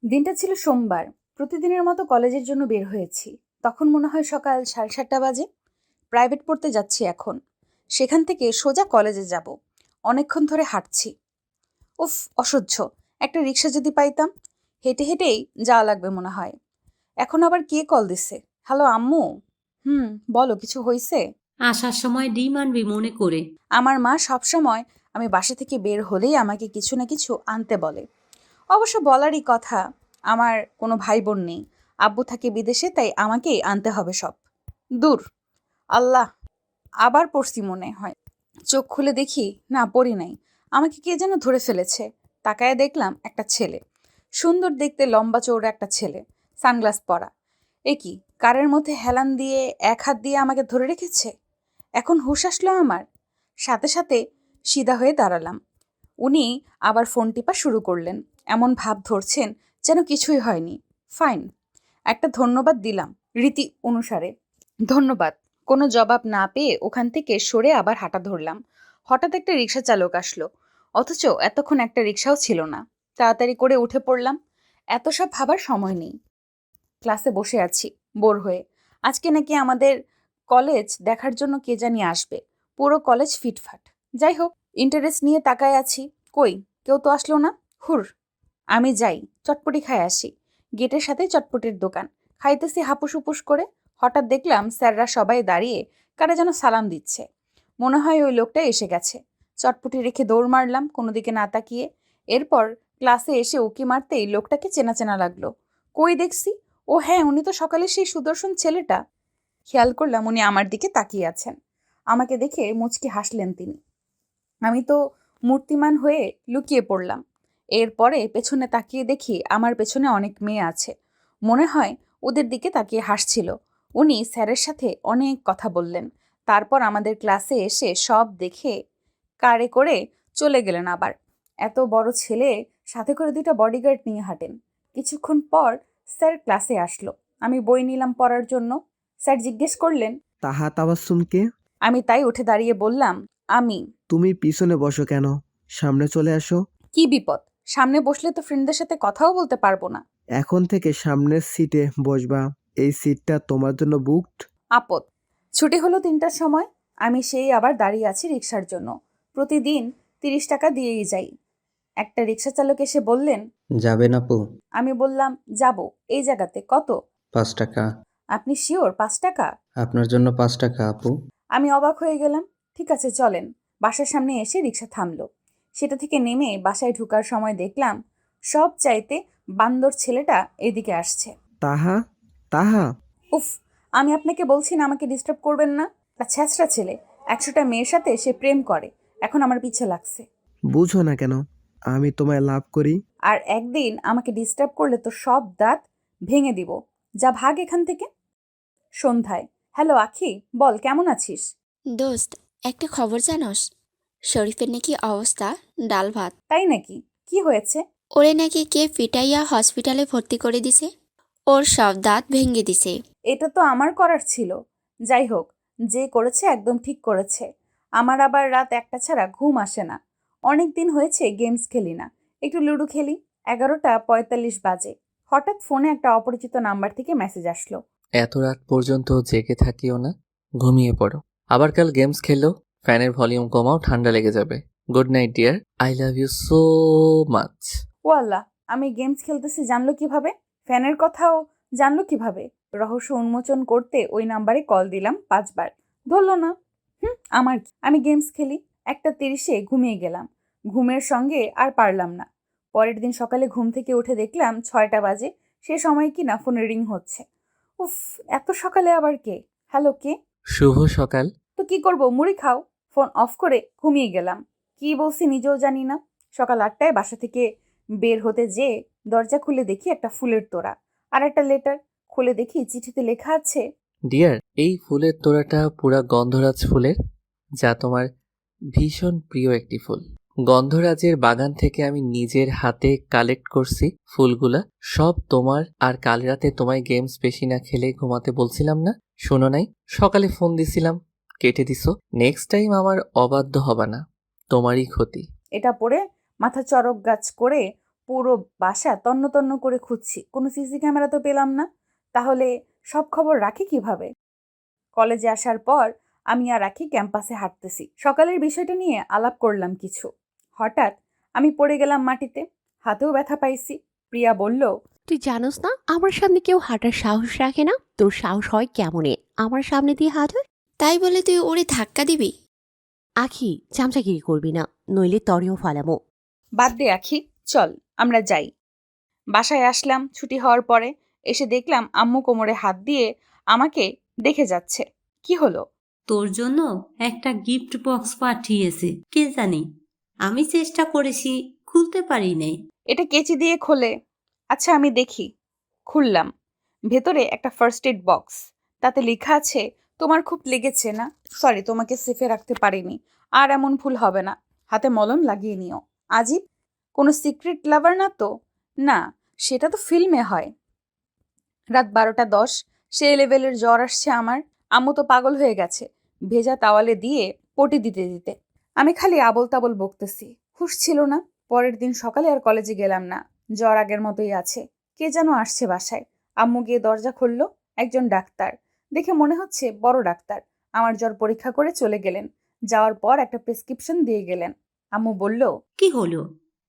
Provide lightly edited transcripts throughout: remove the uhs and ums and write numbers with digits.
দিনটা ছিল সোমবার। প্রতিদিনের মতো কলেজের জন্য বের হয়েছি। তখন মনে হয় সকাল 7:30 বাজে। প্রাইভেট পড়তে যাচ্ছি এখন। সেখান থেকে সোজা কলেজে যাব। অনেকক্ষণ ধরে হাঁটছি। উফ, অসহ্য। একটা রিক্সা যদি পাইতাম। হেঁটে হেঁটেই যাওয়া লাগবে মনে হয়। এখন আবার কে কল দিছে? হ্যালো আম্মু। হুম, বলো কিছু হইছে? আসার সময় ডিম আনবি মনে করে। আমার মা সবসময় আমি বাসা থেকে বের হলেই আমাকে কিছু না কিছু আনতে বলে। অবশ্য বলারই কথা, আমার কোনো ভাই বোন নেই। আব্বু থাকে বিদেশে, তাই আমাকেই আনতে হবে সব। দূর, আল্লাহ, আবার পড়ছি মনে হয়। চোখ খুলে দেখি, না পড়ি নাই। আমাকে কে যেন ধরে ফেলেছে। তাকায় দেখলাম একটা ছেলে। সুন্দর দেখতে, লম্বা চৌড়া একটা ছেলে, সানগ্লাস পরা। এ কি, কারের মধ্যে হেলান দিয়ে এক হাত দিয়ে আমাকে ধরে রেখেছে। এখন হুঁশ আসলো আমার। সাথে সাথে সিধা হয়ে দাঁড়ালাম। উনি আবার ফোন টিপা শুরু করলেন। এমন ভাব ধরছেন যেন কিছুই হয়নি। ফাইন, একটা ধন্যবাদ দিলাম রীতি অনুসারে। ধন্যবাদ। কোনো জবাব না পেয়ে ওখান থেকে সরে আবার হাঁটা ধরলাম। হঠাৎ একটা রিক্সা চালক আসলো। অথচ এতক্ষণ একটা রিক্সাও ছিল না। তাড়াতাড়ি করে উঠে পড়লাম। এত সব ভাবার সময় নেই। ক্লাসে বসে আছি বোর হয়ে। আজকে নাকি আমাদের কলেজ দেখার জন্য কে জানি আসবে। পুরো কলেজ ফিটফাট। যাই হোক, ইন্টারেস্ট নিয়ে তাকায় আছি। কই, কেউ তো আসলো না। হুর, আমি যাই, চটপটি খাই আসি। গেটের সাথে চটপটির দোকান। খাইতেছি হাপুস হুপুস করে। হঠাৎ দেখলাম স্যাররা সবাই দাঁড়িয়ে কারা যেন সালাম দিচ্ছে। মনে হয় ওই লোকটা এসে গেছে। চটপটি রেখে দৌড় মারলাম কোনো দিকে না তাকিয়ে। এরপর ক্লাসে এসে উকি মারতেই লোকটাকে চেনা চেনা লাগলো। কই দেখছি, ও হ্যাঁ, উনি তো সকালে সেই সুদর্শন ছেলেটা। খেয়াল করলাম উনি আমার দিকে তাকিয়ে আছেন। আমাকে দেখে মুচকি হাসলেন তিনি। আমি তো মূর্তিমান হয়ে লুকিয়ে পড়লাম। এরপরে পেছনে তাকিয়ে দেখি আমার পেছনে অনেক মেয়ে আছে। মনে হয় ওদের দিকে তাকিয়ে হাসছিল। উনি স্যারের সাথে অনেক কথা বললেন। তারপর আমাদের ক্লাসে এসে সব দেখে কারে করে চলে গেলেন আবার। এত বড় ছেলে, সাথে করে 2টা বডিগার্ড নিয়ে হাঁটেন। কিছুক্ষণ পর স্যার ক্লাসে আসলো। আমি বই নিলাম পড়ার জন্য। স্যার জিজ্ঞেস করলেন। তাহা তাবাসসুমকে। আমি তাই উঠে দাঁড়িয়ে বললাম, আমি। তুমি পিছনে বসো কেন? সামনে চলে আসো। কি বিপদ? সামনে বসলে তো ফ্রেন্ডদের সাথে কথাও বলতে পারবো না। এখন থেকে সামনের সিটে বসবা। এই সিটটা তোমার জন্য বুকড। আপদ। ছুটি হলো 3টার সময়। আমি সেই আবার দাঁড়িয়ে আছি রিক্সার জন্য। প্রতিদিন 30 টাকা দিয়েই যাই। একটা রিক্সা চালক এসে বললেন। যাবেন আপু? আমি বললাম, যাব। এই জায়গাতে কত? 5 টাকা। আপনি শিওর 5 টাকা? আপনার জন্য 5 টাকা আপু। আমি অবাক হয়ে গেলাম। ঠিক আছে, চলেন। বাসার সামনে এসে রিক্সা থামলো। সেটা থেকে নেমে বাসায় ঢোকার সময় দেখলাম সব চাইতে বান্দর ছেলেটা এদিকে আসছে। তাহা, তাহা। উফ, আমি আপনাকে বলছি না আমাকে ডিস্টার্ব করবেন না। একটা ছ্যাঁচড়া ছেলে, 100টা মেয়ের সাথে সে প্রেম করে, এখন আমার পিছে লাগছে। বুঝো না কেন? আমি তোমায় লাভ করি। আর একদিন আমাকে ডিস্টার্ব করলে তো সব দাঁত ভেঙে দিব। যা ভাগ এখান থেকে। সন্ধ্যায়। হ্যালো আখি, বল কেমন আছিস? দোস্ত, একটা খবর জানোস? শরীফের নাকি অবস্থা ডাল ভাত। তাই নাকি? কি হয়েছে? ওরে নাকি কে পিটাইয়া হসপিটালে ভর্তি করে দিছে। ওর সব দাঁত ভেঙে দিছে। এটা তো আমার করার ছিল। যাই হোক, যে করেছে একদম ঠিক করেছে। আমার আবার রাত 1টা ছাড়া ঘুম আসে না। অনেক দিন হয়েছে গেমস খেলি না। একটু লুডো খেলি। 11টা 45 বাজে। হঠাৎ ফোনে একটা অপরিচিত নাম্বার থেকে মেসেজ আসলো। এত রাত পর্যন্ত জেগে থাকিও না, ঘুমিয়ে পড়ো। আবার কাল গেমস খেলো, ফ্যানের ভলিউম কমাও, ঠান্ডা লেগে যাবে। Good night dear, I love you so much. ও আল্লাহ, আমি গেমস খেলতেছি জানলো কিভাবে? ফ্যানের কথাও জানলো কিভাবে? রহস্য উন্মোচন করতে ওই নাম্বারে কল দিলাম 5 বার। ধরলো না। আমার কি? আমি গেমস খেলি। 1টা 30-এ ঘুমিয়ে গেলাম। ঘুমের সঙ্গে আর পারলাম না। পরের দিন সকালে ঘুম থেকে উঠে দেখলাম 6টা বাজে। সে সময় কি না ফোনে রিং হচ্ছে। উফ, এত সকালে আবার কে? হ্যালো, কে? শুভ সকাল। তো কি করব, মুড়ি খাও। ফোন অফ করে ঘুমিয়ে গেলাম। কি বলছি নিজেও জানি না। সকাল 8টায় বাসা থেকে বের হতে যেয়ে দরজা খুলে দেখি একটা ফুলের তোড়া আর একটা লেটার। খুলে দেখি চিঠিতে লেখা আছে। ডিয়ার, এই ফুলের তোড়াটা পুরা গন্ধরাজ ফুলের, যা তোমার ভীষণ প্রিয় একটি ফুল। গন্ধরাজের বাগান থেকে আমি নিজের হাতে কালেক্ট করছি ফুলগুলা, সব তোমার। আর কাল রাতে তোমায় গেমস বেশি না খেলে ঘুমাতে বলছিলাম না, শোনো নাই? সকালে ফোন দিছিলাম, কেটে দিছো। নেক্সট টাইম আমার অবাধ্য হবা না, তোমারই ক্ষতি। এটা পড়ে মাথা চড়ক গাছ করে পুরো বাসা তন্ন তন্ন করে খুঁজছি, কোনো সিসি ক্যামেরা তো পেলাম না। তাহলে সব খবর রাখি কিভাবে? কলেজে আসার পর আমি আর রাখি ক্যাম্পাসে হাঁটতেছি। সকালের বিষয়টা নিয়ে আলাপ করলাম কিছু। হঠাৎ আমি পড়ে গেলাম মাটিতে, হাতেও ব্যথা পাইছি। প্রিয়া বলল, তুই জানোস না আমার সামনে কেউ হাঁটার সাহস রাখে না? তোর সাহস হয় কেমনে আমার সামনে দিয়ে হাঁট? তাই বলে তুই ওরে ধাক্কা দিবি? আখি, চামচাগিরি করবি না, নইলে তরেও ফালামো। বাদ দে আখি, চল আমরা যাই। বাসায় আসলাম ছুটি হওয়ার পরে। এসে দেখলাম আম্মু কোমরে হাত দিয়ে আমাকে দেখে যাচ্ছে। কি হলো? তোর জন্য একটা গিফট বক্স পাঠিয়েছে, কে জানি। আমি চেষ্টা করেছি, খুলতে পারি নাই। এটা কেচি দিয়ে খোলে। আচ্ছা আমি দেখি। খুললাম। ভেতরে একটা ফার্স্ট এড বক্স। তাতে লেখা আছে, তোমার খুব লেগেছে না? সরি, তোমাকে সেফে রাখতে পারিনি। আর এমন ভুল হবে না। হাতে মলম লাগিয়ে নিও। আজিব, কোনো সিক্রেট লাভার না তো? না, সেটা তো ফিল্মে হয়। রাত 12টা 10, সেই লেভেলের জ্বর আসছে আমার। আম্মু তো পাগল হয়ে গেছে ভেজা তাওয়ালে দিয়ে পটি দিতে দিতে। আমি খালি আবল তাবল বকতেছি। হুঁশ ছিল না। পরের দিন সকালে আর কলেজে গেলাম না। জ্বর আগের মতোই আছে। কে যেন আসছে বাসায়। আম্মু গিয়ে দরজা খুলল। একজন ডাক্তার। দেখে মনে হচ্ছে বড় ডাক্তার। আমার জ্বর পরীক্ষা করে চলে গেলেন। যাওয়ার পর একটা প্রেসক্রিপশন দিয়ে গেলেন। আম্মু বলল, কি হলো?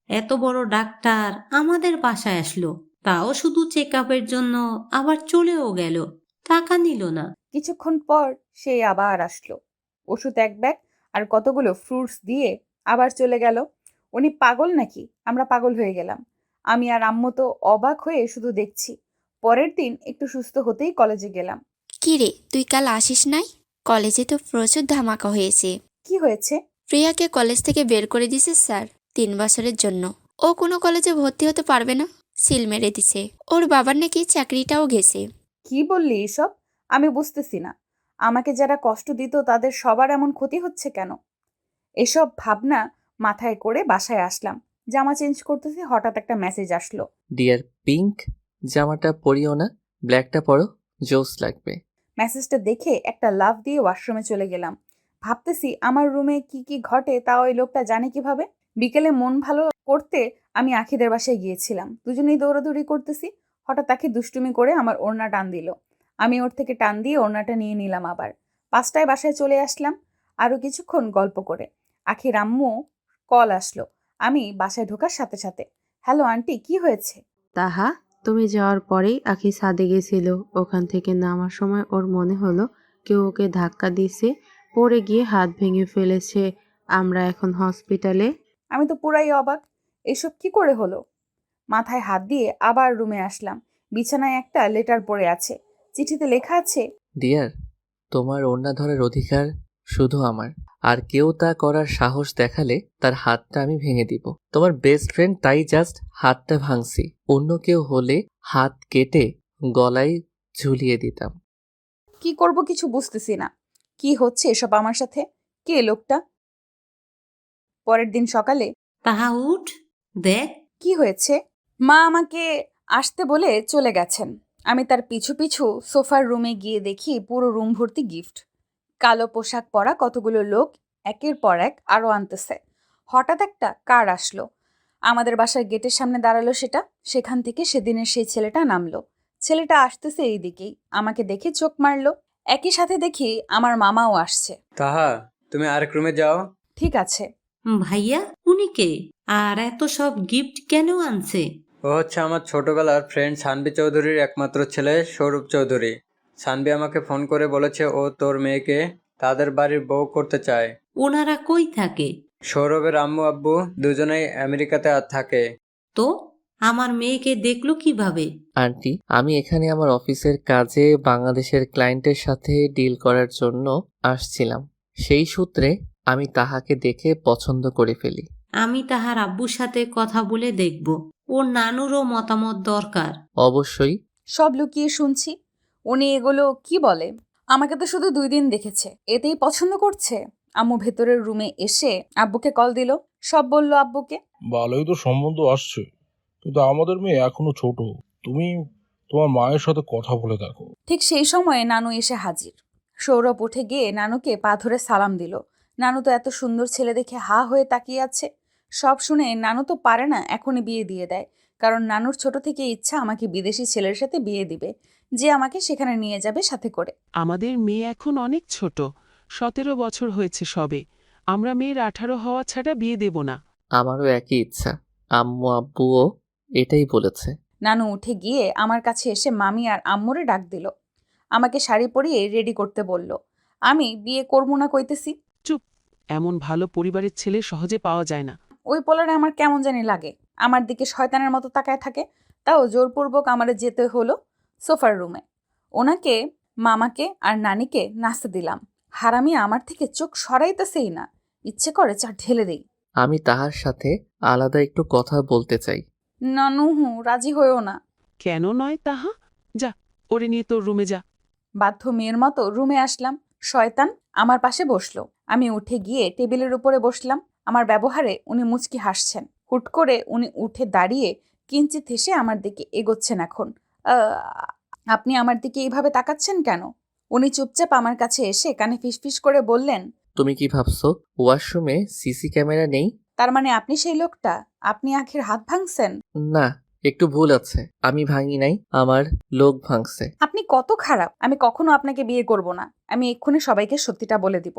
এত বড় ডাক্তার আমাদের বাসায় আসলো, তাও শুধু চেক আপের জন্য, আবার চলেও গেল, টাকা নিল না। কিছুক্ষণ পর সে আবার আসলো। ওষুধ এক ব্যাগ আর কতগুলো ফ্রুটস দিয়ে আবার চলে গেল। উনি পাগল নাকি আমরা পাগল হয়ে গেলাম? আমি আর আম্মু তো অবাক হয়ে শুধু দেখছি। পরের দিন একটু সুস্থ হতেই কলেজে গেলাম। কি রে, তুই কাল আসিস নাই? কলেজে তো প্রচুর ধামাকা হয়েছে। কি হয়েছে? প্রিয়াকে কলেজ থেকে বের করে দিছে স্যার 3 বছরের জন্য। ও কোনো কলেজে ভর্তি হতে পারবে না, সিল মেরে দিছে। ওর বাবার নাকি চাকরিটাও গেছে। কি বললি এসব? আমি বুঝতেছি না। আমাকে যারা কষ্ট দিত তাদের সবার এমন ক্ষতি হচ্ছে কেন? এসব ভাবনা মাথায় করে বাসায় আসলাম। জামা চেঞ্জ করতেছি, হঠাৎ একটা মেসেজ আসলো। ডিয়ার পিঙ্ক, জামাটা পরিও না, ব্ল্যাকটা পরো, জোস লাগবে। মেসেজটা দেখে একটা লাফ দিয়ে ওয়াশরুমে চলে গেলাম। ভাবতেছি আমার রুমে কি কি ঘটে তা ওই লোকটা জানে কিভাবে। বিকেলে মন ভালো করতে আমি আখিদের বাসায় গিয়েছিলাম। দুজনেই দৌড়াদৌড়ি করতেছি। হঠাৎ আখি দুষ্টুমি করে আমার ওড়না টান দিল। আমি ওর থেকে টান দিয়ে ওড়নাটা নিয়ে নিলাম। আবার 5টায় বাসায় চলে আসলাম। আরও কিছুক্ষণ গল্প করে আখির আম্মু কল আসলো। আমি বাসায় ঢোকার সাথে সাথে, হ্যালো আন্টি, কি হয়েছে? তাহা, তুমি যাওয়ার পরেই আখি ছাদে গেছিল। ওখান থেকে নামার সময় ওর মনে হলো কেউ ওকে ধাক্কা দিয়েছে, পড়ে গিয়ে হাত ভেঙে ফেলেছে। আমরা এখন হসপিটালে। আমি তো পুরাই অবাক। এসব কি করে হলো? মাথায় হাত দিয়ে আবার রুমে আসলাম। বিছানায় একটা লেটার পড়ে আছে। চিঠিতে লেখা আছে, ডিয়ার, তোমার ওড়না ধরার অধিকার শুধু আমার। আর কেউ তা করার সাহস দেখালে তার হাতটা আমি ভেঙে দিব। তোমার বেস্ট ফ্রেন্ড, তাই জাস্ট হাতটা ভাঙছি। অন্য কেউ হলে হাত কেটে গলায় ঝুলিয়ে দিতাম। কি করব কিছু বুঝতেছি না। কি হচ্ছে এসব আমার সাথে? কে লোকটা? পরের দিন সকালে, তাহা উঠ, দেখ। কি হয়েছে? মা আমাকে আসতে বলে চলে গেছেন। আমি তার পিছু পিছু সোফার রুমে গিয়ে দেখি পুরো রুম ভর্তি গিফট। কালো পোশাক পরা কতগুলো লোক একের পর এক আরো আনতেছে। হঠাৎ একটা কার আসলো। আমাদের বাসার গেটের সামনে দাঁড়ালো সেটা। সেখান থেকে সেদিনের সেই ছেলেটা নামলো। ছেলেটা আসতেছে এই দিকেই। আমাকে দেখে চোখ মারলো। একই সাথে দেখি আমার মামাও আসছে। তাহা, তুমি আরেক রুমে যাও। ঠিক আছে। ভাইয়া, উনি কে? আর এত সব গিফট কেন আনছে? ও হচ্ছে আমার ছোটবেলার ফ্রেন্ড সানভি চৌধুরীর একমাত্র ছেলে সৌরভ চৌধুরী। সানভি আমাকে ফোন করে বলেছে ও তোর মেয়েকে তাদের বাড়ির বউ করতে চায়। ওনারা কই থাকে? সৌরভের আম্মু আব্বু দুজনেই আমেরিকাতে থাকে। তো আমার মেয়েকে দেখলো কিভাবে? আন্টি, আমি এখানে আমার অফিসের কাজে বাংলাদেশের ক্লায়েন্টের সাথে ডিল করার জন্য আসছিলাম। সেই সূত্রে আমি তাহাকে দেখে পছন্দ করে ফেলি। আমি তাহার আব্বুর সাথে কথা বলে দেখব। ওর নানুরও মতামত দরকার। অবশ্যই। সব লুকিয়ে শুনছি। উনি এগুলো কি বলে? আমাকে তো শুধু 2 দিন দেখেছে, এতেই পছন্দ করছে। আম্মু ভেতরের রুমে এসে আব্বুকে কল দিল। সব বলল আব্বুকে। ভালোই তো সম্বন্ধ আসছে, কিন্তু আমাদের মেয়ে এখনো ছোট। তুমি তোমার মায়ের সাথে কথা বলে দেখো। ঠিক সেই সময়ে নানু এসে হাজির। সৌরভ উঠে গিয়ে নানুকে পা ধরে সালাম দিল। নানু তো এত সুন্দর ছেলে দেখে হা হয়ে তাকিয়ে আছে। সব শুনে নানু তো পারে না এখনই বিয়ে দিয়ে দেয়, কারণ নানুর ছোট থেকে ইচ্ছা আমাকে বিদেশি ছেলের সাথে বিয়ে দিবে, যে আমাকে সেখানে নিয়ে যাবে সাথে করে। আমাদের মেয়ে এখন অনেক ছোট, 17 বছর হয়েছে সবে। আমরা মেয়ের 18 হওয়া ছাড়া বিয়ে দেব না। আমারও একই ইচ্ছা। আম্মু আব্বুও এটাই বলেছে। নানু উঠে গিয়ে আমার কাছে এসে মামি আর আম্মুরে ডাক দিল। আমাকে শাড়ি পরিয়ে রেডি করতে বলল। আমি বিয়ে করবো না কইতেছি। চুপ, এমন ভালো পরিবারের ছেলে সহজে পাওয়া যায় না। ওই পোলারে আমার কেমন জানি লাগে, আমার দিকে শয়তানের মতো তাকায় থাকে। তাও জোরপূর্বক আমারে যেতে হলো সোফার রুমে। ওনাকে, মামাকে আর নানিকে নাচতে দিলাম। হারামি আমার থেকে চোখ সরাইতেছেই না, ইচ্ছে করে চা ঢেলে দেই। আমি তাহার সাথে আলাদা একটু কথা বলতে চাই। নানুহু রাজি হয়েও না। কেন নয় তাহা? যা, ওরে নিয়ে তোর রুমে যা। বাধ্য মেয়ের মতো রুমে আসলাম। শয়তান আমার পাশে বসলো। আমি উঠে গিয়ে টেবিলের উপরে বসলাম। আমার ব্যবহারে উনি মুচকি হাসছেন। হুট করে উনি উঠে দাঁড়িয়ে কিঞ্চিত হেসে আমার দিকে এগোচ্ছেন। এখন আপনি আমার দিকে এইভাবে তাকাচ্ছেন কেন? উনি চুপচাপ আমার কাছে এসে কানে ফিসফিস করে বললেন, তুমি কি ভাবছো ওয়াশরুমে সিসি ক্যামেরা নেই? তার মানে আপনি সেই লোকটা? আপনি আখের হাত ভাঙছেন? না, একটু ভুল আছে। আমি ভাঙি নাই, আমার লোক ভাঙছে। আপনি কত খারাপ! আমি কখনো আপনাকে বিয়ে করব না। আমি এক্ষুনি সবাইকে সত্যিটা বলে দিব।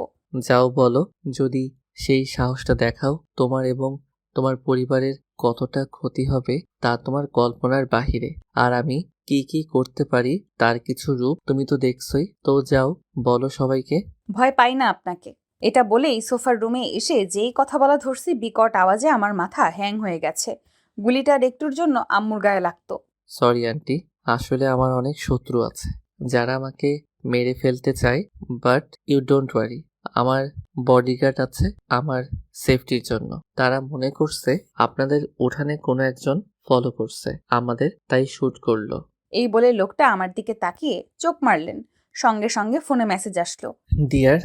যাও বলো, যদি সেই সাহসটা দেখাও, তোমার এবং তোমার পরিবারের কতটা ক্ষতি হবে তা তোমার কল্পনার বাহিরে। আর আমি কি কি করতে পারি তার কিছু রূপ তুমি তো দেখছই। তো যাও বলো সবাইকে। ভয় পাই না আপনাকে। এটা বলেই সোফার রুমে এসে যেই কথা বলা ধরছি, বিকট আওয়াজে আমার মাথা হ্যাং হয়ে গেছে। গুলিটার একটুর জন্য আম্মুর গায়ে লাগতো। সরি আন্টি, আসলে আমার অনেক শত্রু আছে যারা আমাকে মেরে ফেলতে চায়। বাট ইউ ডোন্ট ওয়ারি, আমার বডিগার্ড আছে আমার সেফটির জন্য। তারা মনে করছে আপনাদের উঠানে কোনো একজন ফলো করছে আমাদের, তাই শুট করলো। এই বলে লোকটা আমার দিকে তাকিয়ে চোখ মারলেন। সঙ্গে সঙ্গে ফোনে মেসেজ আসলো। ডিয়ার,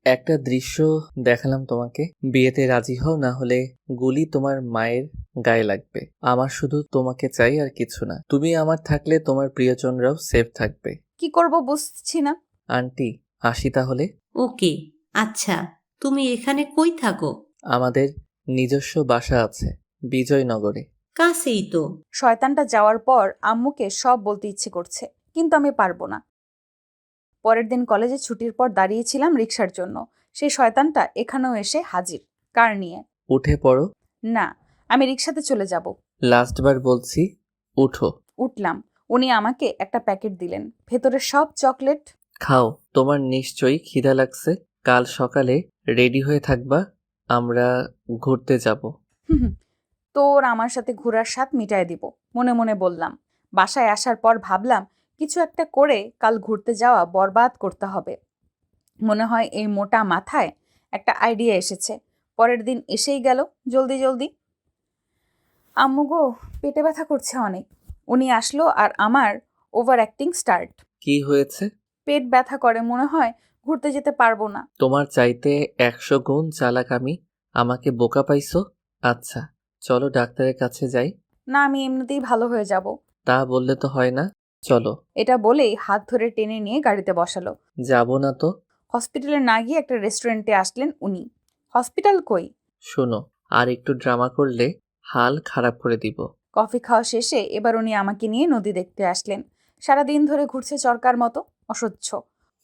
একটা দৃশ্য দেখালাম তোমাকে। বিয়েতে রাজি হও, না হলে গুলি তোমার মায়ের গায়ে লাগবে। আমার শুধু তোমাকে চাই, আর কিছু না। তুমি আমার থাকলে তোমার প্রিয়জনরাও সেফ থাকবে। কি করব বুঝছি না। আন্টি, আসি তাহলে। ওকে, আচ্ছা, তুমি এখানে কই থাকো? আমাদের নিজস্ব বাসা আছে বিজয়নগরে। কাছেই তো। শয়তানটা যাওয়ার পর আম্মুকে সব বলতে ইচ্ছে করছে, কিন্তু আমি পারবো না। পরের দিন কলেজে ছুটির পর দাঁড়িয়েছিলাম রিক্সার জন্য। সেই শয়তানটা এখানেও এসে হাজির, কার নিয়ে। উঠে পড়ো। না, আমি রিক্সাতে চলে যাব। লাস্টবার বলছি, উঠো। উঠলাম। উনি আমাকে একটা প্যাকেট দিলেন, ভেতরে সব চকলেট। খাও, তোমার নিশ্চয়ই খিদা লাগছে। কাল সকালে রেডি হয়ে থাকবা, আমরা ঘুরতে যাব। হুম, তোর আমার সাথে ঘোরার স্বাদ মিটায় দিব, মনে মনে বললাম। বাসায় আসার পর ভাবলাম কিছু একটা করে কাল ঘুরতে যাওয়া বরবাদ করতে হবে। মনে হয় এই মোটা মাথায় একটা আইডিয়া এসেছে। পরের দিন এসেই গেল জলদি জলদি। আম্মু গো, পেটে ব্যথা করছে অনেক। উনি আসলো আর আমার ওভার অ্যাক্টিং স্টার্ট। কি হয়েছে? পেট ব্যথা করে, মনে হয় ঘুরতে যেতে পারবো না। তোমার চাইতে 100 গুণ চালাক আমি। আমাকে বোকা পাইছো? আচ্ছা, চলো ডাক্তারের কাছে যাই। না, আমি এমনিতেই ভালো হয়ে যাব। তা বললে তো হয় না, চলো। এটা বলেই হাত ধরে টেনে নিয়ে গাড়িতে বসালো। যাব না তো? হসপিটালে না গিয়ে একটা রেস্টুরেন্টে আসলেন উনি। হসপিটাল কই? শোনো, আর একটু ড্রামা করলে হাল খারাপ করে দিব। কফি খাওয়া শেষে এবার উনি আমাকে নিয়ে নদী দেখতে আসলেন। সারাদিন ধরে ঘুরছে চরকার মতো, অসহ্য।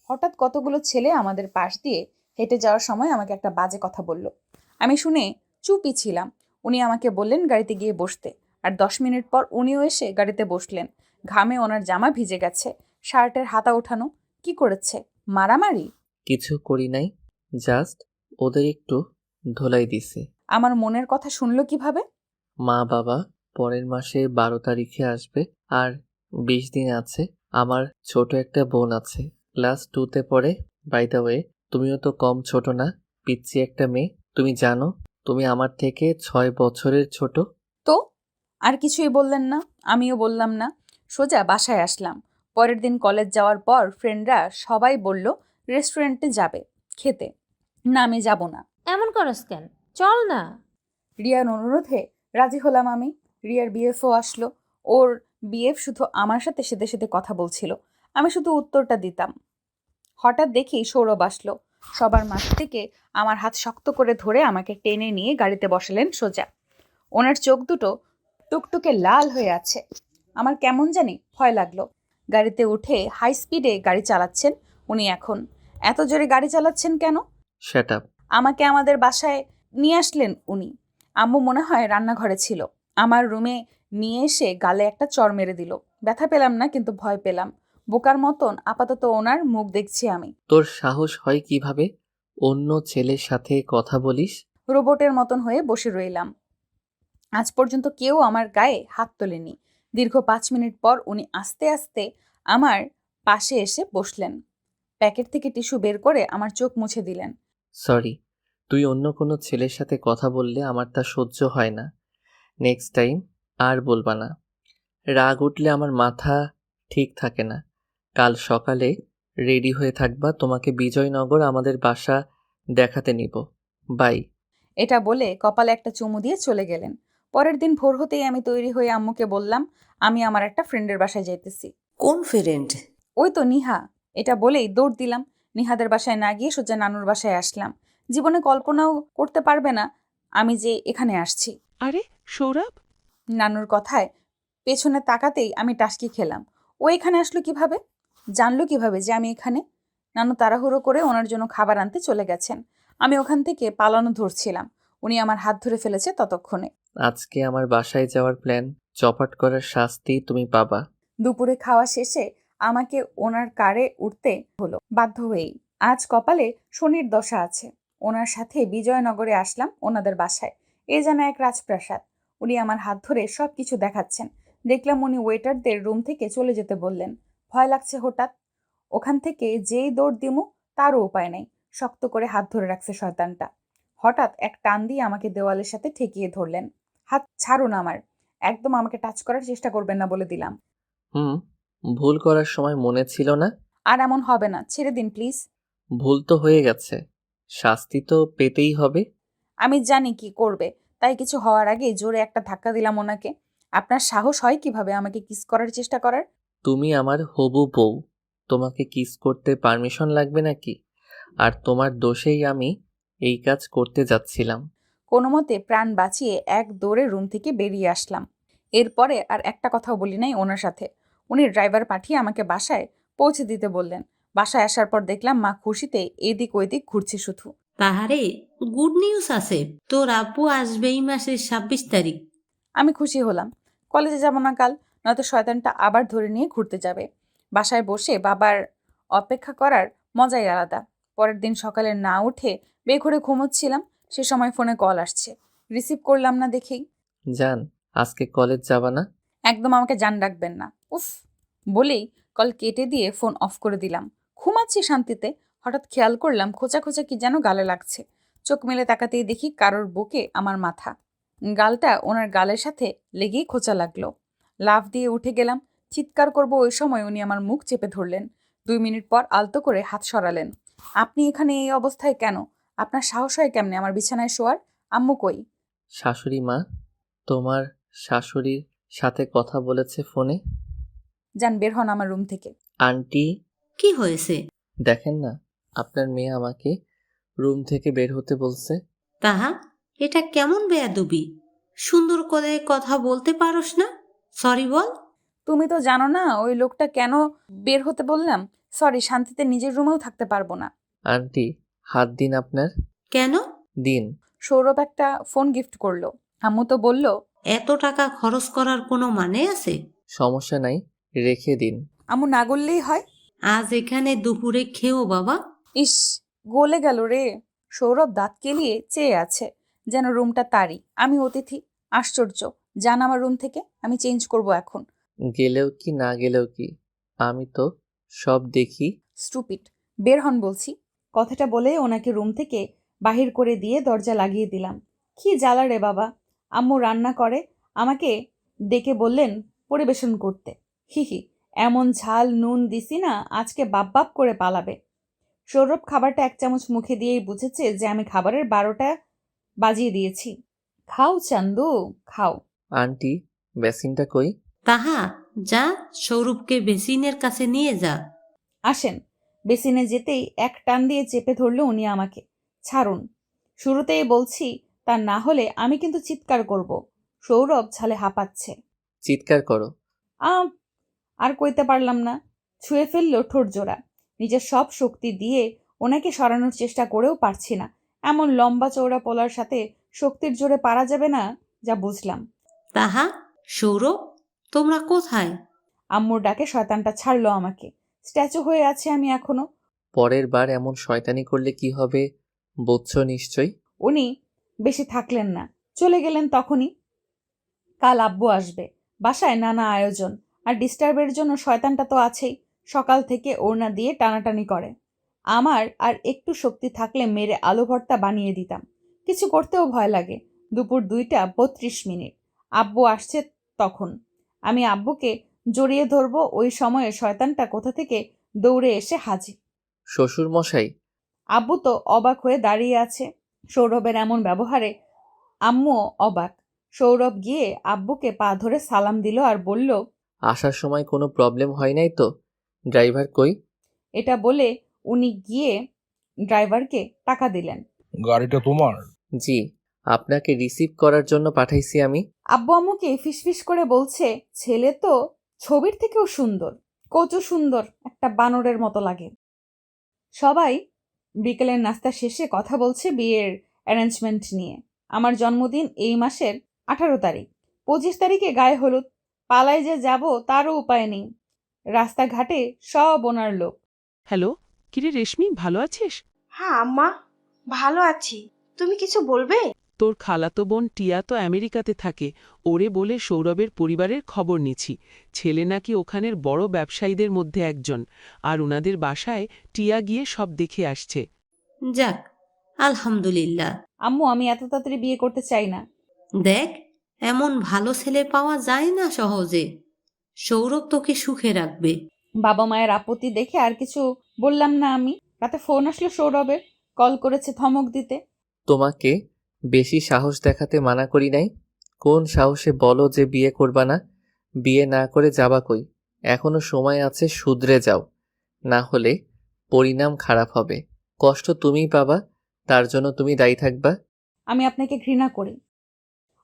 হঠাৎ কতগুলো ছেলে আমাদের পাশ দিয়ে হেঁটে যাওয়ার সময় আমাকে একটা বাজে কথা বলল। আমি শুনে চুপই ছিলাম। উনি আমাকে বললেন গাড়িতে গিয়ে বসতে, আর 10 মিনিট পর উনিও এসে গাড়িতে বসলেন। ঘামে ওনার জামা ভিজে গেছে, শার্টের হাতা ওঠানো। কি করেছে? মারামারি? কিছু করি নাই, জাস্ট ওদের একটু ধোলাই দিছি। আমার মনের কথা শুনলো কিভাবে? মা বাবা পরের মাসে 12 তারিখে আসবে, আর 20 দিন আছে। আমার ছোট একটা বোন আছে, ক্লাস 2তে পড়ে। বাই দ্য ওয়ে, তুমিও তো কম ছোট না, পিচ্চি একটা মেয়ে। তুমি জানো তুমি আমার থেকে 6 বছরের ছোট। তো আর কিছুই বললেন না, আমিও বললাম না। সোজা বাসায় আসলাম। পরের দিন কলেজ যাওয়ার পর ফ্রেন্ডরা সবাই বলল রেস্টুরেন্টে যাবে খেতে। না, আমি যাব না। এমন করস কেন? চল না। রিয়ার অনুরোধে রাজি হলাম আমি। রিয়ার বিএফও আসলো। ওর বিএফ শুধু আমার সাথে সেদে সেদে কথা বলছিল, আমি শুধু উত্তরটা দিতাম। হঠাৎ দেখি সৌরভ আসলো। সবার মাঝ থেকে আমার হাত শক্ত করে ধরে আমাকে টেনে নিয়ে গাড়িতে বসালেন সোজা। ওনার চোখ দুটো টুকটুকে লাল হয়ে আছে। আমার কেমন জানি ভয় লাগলো। গাড়িতে উঠে হাই স্পিডে গাড়ি চালাচ্ছেন উনি। এখন এত জোরে গাড়ি চালাচ্ছেন কেন? Shut up. আমাকে আমাদের বাসায় নিয়ে আসলেন উনি। আম্মু মনে হয় রান্নাঘরে ছিল। আমার রুমে নিয়ে এসে গালে একটা চড় মেরে দিল। ব্যথা পেলাম না, কিন্তু ভয় পেলাম। বোকার মতন আপাতত ওনার মুখ দেখছি আমি। তোর সাহস হয় কিভাবে অন্য ছেলের সাথে কথা বলিস? রোবটের মতন হয়ে বসে রইলাম। আজ পর্যন্ত কেউ আমার গায়ে হাত তোলেনি। দীর্ঘ 5 মিনিট পর উনি আস্তে আস্তে আমার পাশে এসে বসলেন। প্যাকেট থেকে টিস্যু বের করে আমার চোখ মুছে দিলেন। সরি, তুই অন্য কোনো ছেলের সাথে কথা বললে আমার তা সহ্য হয় না। নেক্সট টাইম আর বলবা না। রাগ উঠলে আমার মাথা ঠিক থাকে না। কাল সকালে রেডি হয়ে থাকবা, তোমাকে বিজয়নগর আমাদের বাসা দেখাতে নিব। বাই। এটা বলে কপালে একটা চুমু দিয়ে চলে গেলেন। পরের দিন ভোর হতেই আমি তৈরি হয়ে আম্মুকে বললাম আমি আমার একটা ফ্রেন্ডের বাসায় যাইতেছি। কোন ফ্রেন্ড? ওই তো নিহা। এটা বলেই দৌড় দিলাম। নিহাদের বাসায় না গিয়ে সোজা নানুর বাসায় আসলাম। জীবনে কল্পনাও করতে পারবে না আমি যে এখানে আসছি। আরে সৌরভ, নানুর কথায় পেছনে তাকাতেই আমি টাসকি খেলাম। ও এখানে আসলো কিভাবে? জানলো কিভাবে যে আমি এখানে? নানু তাড়াহুড়ো করে ওনার জন্য খাবার আনতে চলে গেছেন। আমি ওখান থেকে পালানো ধরছিলাম। উনি আমার হাত ধরে ফেলেছে ততক্ষণে। আজকে আমার বাসায় যাওয়ার প্ল্যান চপাট করার শাস্তি তুমি পাবা। দুপুরে খাওয়া শেষে আমাকে ওনার কারে উঠতে হলো বাধ্য হয়েই। আজ কপালে শনির দশা আছে। ওনার সাথে বিজয়নগরে আসলাম ওনাদের বাসায়। এ যেন এক রাজপ্রাসাদ। উনি আমার হাত ধরে সব কিছু দেখাচ্ছেন। দেখলাম উনি ওয়েটারদের রুম থেকে চলে যেতে বললেন। ভয় লাগছে হঠাৎ। ওখান থেকে যেই দৌড় দিমু তারও উপায় নেই। শক্ত করে হাত ধরে রাখছে শয়তানটা। হঠাৎ এক টান দিয়ে আমাকে দেওয়ালের সাথে ঠেকিয়ে ধরলেন। হাত ছাড়ুন আমার। একদম আমাকে টাচ করার চেষ্টা করবেন না বলে দিলাম। ভুল করার সময় মনে ছিল না? আর এমন হবে না, ছেড়ে দিন প্লিজ। ভুল তো হয়ে গেছে, শাস্তি তো পেতেই হবে। আমি জানি কি করবে, তাই কিছু হওয়ার আগে জোরে একটা ধাক্কা দিলাম ওনাকে। আপনার সাহস হয় কিভাবে আমাকে কিস করার চেষ্টা করার? তুমি আমার হবু বউ, তোমাকে কিস করতে পারমিশন লাগবে নাকি? আর তোমার দোষেই আমি এই কাজ করতে যাচ্ছিলাম। কোনো মতে প্রাণ বাঁচিয়ে এক দৌড়ে রুম থেকে বেরিয়ে আসলাম। এরপরে আর একটা কথাও বলি নাই ওনার সাথে। উনি ড্রাইভার পাঠিয়ে আমাকে বাসায় পৌঁছে দিতে বললেন। বাসায় আসার পর দেখলাম মা খুশিতে এদিক ওইদিক ঘুরছে শুধু। তাহারে গুড নিউজ আছে, তোর আব্বু আসবে এই মাসের 26 তারিখ। আমি খুশি হলাম। কলেজে যাব না কাল, নয়তো শয়তানটা আবার ধরে নিয়ে ঘুরতে যাবে। বাসায় বসে বাবার অপেক্ষা করার মজাই আলাদা। পরের দিন সকালে না উঠে বেঘরে ঘুমোচ্ছিলাম, সে সময় ফোনে কল আসছে। রিসিভ করলাম না দেখেই। জান, আজকে কলেজ যাবা না? একদম আমাকে জান ডাকবেন না, উফ বলেই কল কেটে দিয়ে ফোন অফ করে দিলাম। ঘুমাচ্ছি শান্তিতে। হঠাৎ খেয়াল করলাম খোঁচা খোঁচা কি যেন গালে লাগছে। চোখ মেলে তাকাতেই দেখি কারোর বুকে আমার মাথা। গালটা ওনার গালের সাথে লেগেই খোঁচা লাগলো। লাফ দিয়ে উঠে গেলাম। চিৎকার করব ওই সময় উনি আমার মুখ চেপে ধরলেন। 2 মিনিট পর আলতো করে হাত সরালেন। আপনি এখানে এই অবস্থায় কেন? আপনার সাহস হয় কেমনে আমার বিছানায় শোয়ার? আম্মু কই? শাশুড়ি মা, তোমার শাশুড়ির সাথে কথা বলেছে ফোনে। যান বের হন আমার রুম থেকে। আন্টি, কি হয়েছে? দেখেন না, আপনার মেয়ে আমাকে রুম থেকে বের হতে বলছে। তাহা, এটা কেমন বেয়াদবি? সুন্দর করে কথা বলতে পারোস না? সরি বল। তুমি তো জানো না ওই লোকটা কেন বের হতে বললাম। সরি, শান্তিতে নিজের রুমেও থাকতে পারবো না। আন্টি, হাত দিন আপনার। কেন? দিন। সৌরভ একটা ফোন গিফট করলো। আম্মু তো বলল। এত টাকা খরচ করার কোনো মানে আছে? সমস্যা নাই, রেখে দিন। আম্মু না গললেই হয়। আজ এখানে দুপুরে খেও বাবা। ইস, গলে গেল রে। সৌরভ দাঁত কেলিয়ে চেয়ে আছে, যেন রুমটা তারই, আমি অতিথি। আশ্চর্য। যান আমার রুম থেকে, আমি চেঞ্জ করব এখন। গেলেও কি না গেলেও কি, আমি তো সব দেখি। স্টুপিড, বের হন বলছি। কথাটা বলে ওনাকে রুম থেকে বাহির করে দিয়ে দরজা লাগিয়ে দিলাম। কি জ্বালা রে বাবা। আম্মু রান্না করে, আমাকে ডেকে বললেন পরিবেশন করতে। হি, এমন ঝাল নুন দিছি না আজকে বাপ বাপ করে পালাবে। সৌরভ খাবারটা 1 চামচ মুখে দিয়েই বুঝেছে যে আমি খাবারের 12টা বাজিয়ে দিয়েছি। খাও চান্দু, খাও। আন্টি, বেসিনটা কই? তাহা, যা সৌরভকে বেসিনের কাছে নিয়ে যা। আসেন। বেসিনে যেতেই এক টান দিয়ে চেপে ধরলো উনি আমাকে। ছাড়ুন, শুরুতেই বলছি, তা না হলে আমি কিন্তু চিৎকার করব। সৌরভ ঝালে হাঁপাচ্ছে। চিৎকার করো। আম আর কইতে পারলাম না। ছুঁয়ে ফেললো ঠোঁট জোড়া। নিজের সব শক্তি দিয়ে ওনাকে সরানোর চেষ্টা করেও পারছি না। এমন লম্বা চওড়া পোলার সাথে শক্তির জোরে পারা যাবে না, যা বুঝলাম। তাহা, সৌরভ, তোমরা কোথায়? আম্মুর ডাকে শয়তানটা ছাড়লো আমাকে। স্ট্যাচু হয়ে আছে আমি এখনো। পরের বার এমন শয়তানি করলে কি হবে বুঝছো নিশ্চয়ই। উনি বেশি থাকলেন না, চলে গেলেন তখনই। কাল আব্বু আসবে, বাসায় নানা আয়োজন, আর ডিস্টার্বের জন্য শয়তানটা তো আছেই। সকাল থেকে ওড়না দিয়ে টানাটানি করে। আমার আর একটু শক্তি থাকলে মেরে আলু ভর্তা বানিয়ে দিতাম। কিছু করতেও ভয় লাগে। দুপুর 2:32। আব্বু আসছে তখন। আমি আব্বুকে জড়িয়ে ধরবো, ওই সময়ে শয়তানটা কোথা থেকে দৌড়ে এসে হাজির। শ্বশুর মশাই। আব্বু তো অবাক হয়ে দাঁড়িয়ে আছে। সৌরভের এমন ব্যবহারে আম্মুও অবাক। সৌরভ গিয়ে আব্বুকে পা ধরে সালাম দিল আর বলল, আসার সময় কোনো প্রবলেম হয় নাই তো? ড্রাইভার কই? এটা বলে উনি গিয়ে ড্রাইভারকে টাকা দিলেন। গাড়িটা তোমার? জি, আপনাকে রিসিভ করার জন্য পাঠাইছি আমি। আব্বু আম্মুকে ফিসফিস করে বলছে, ছেলে তো ছবির থেকেও সুন্দর, কচু সুন্দর, একটা বানরের মতো লাগে। সবাই বিকেলের নাস্তা শেষে কথা বলছে বিয়ের অ্যারেঞ্জমেন্ট নিয়ে। আমার জন্মদিন এই মাসের 18 তারিখ। 25 তারিখে গায়ে হলুদ। পালায় যে যাব তারও উপায় নেই। রাস্তাঘাটে সব ওনার লোক। হ্যালো, কিরে রেশমি, ভালো আছিস? হ্যাঁ আম্মা, ভালো আছি। তুমি কিছু বলবে? তোর খালাতো বোন টিয়া তো আমেরিকাতে থাকে, ওরে বলে সৌরভের পরিবারের খবর নিছি। ছেলে নাকি ওখানের বড় ব্যবসায়ীদের মধ্যে একজন, আর ওনাদের বাসায় টিয়া গিয়ে সব দেখে আসছে। যাক, আলহামদুলিল্লাহ। আম্মু, আমি এত তাড়াতাড়ি বিয়ে করতে চাই না। দেখ, এমন ভালো ছেলে পাওয়া যায় না সহজে। সৌরভ তোকে সুখে রাখবে। বাবা মায়ের আপত্তি দেখে আর কিছু বললাম না আমি। রাতে ফোন আসলো সৌরভের, কল করেছে ধমক দিতে। তোমাকে বেশি সাহস দেখাতে মানা করি নাই? কোন সাহসে বলো যে বিয়ে করবা না? বিয়ে না করে যাবা কই? এখনো সময় আছে, শুধরে যাও, না হলে পরিণাম খারাপ হবে। কষ্ট তুমিই পাবা, তার জন্য তুমি দায়ী থাকবা। আমি আপনাকে ঘৃণা করি।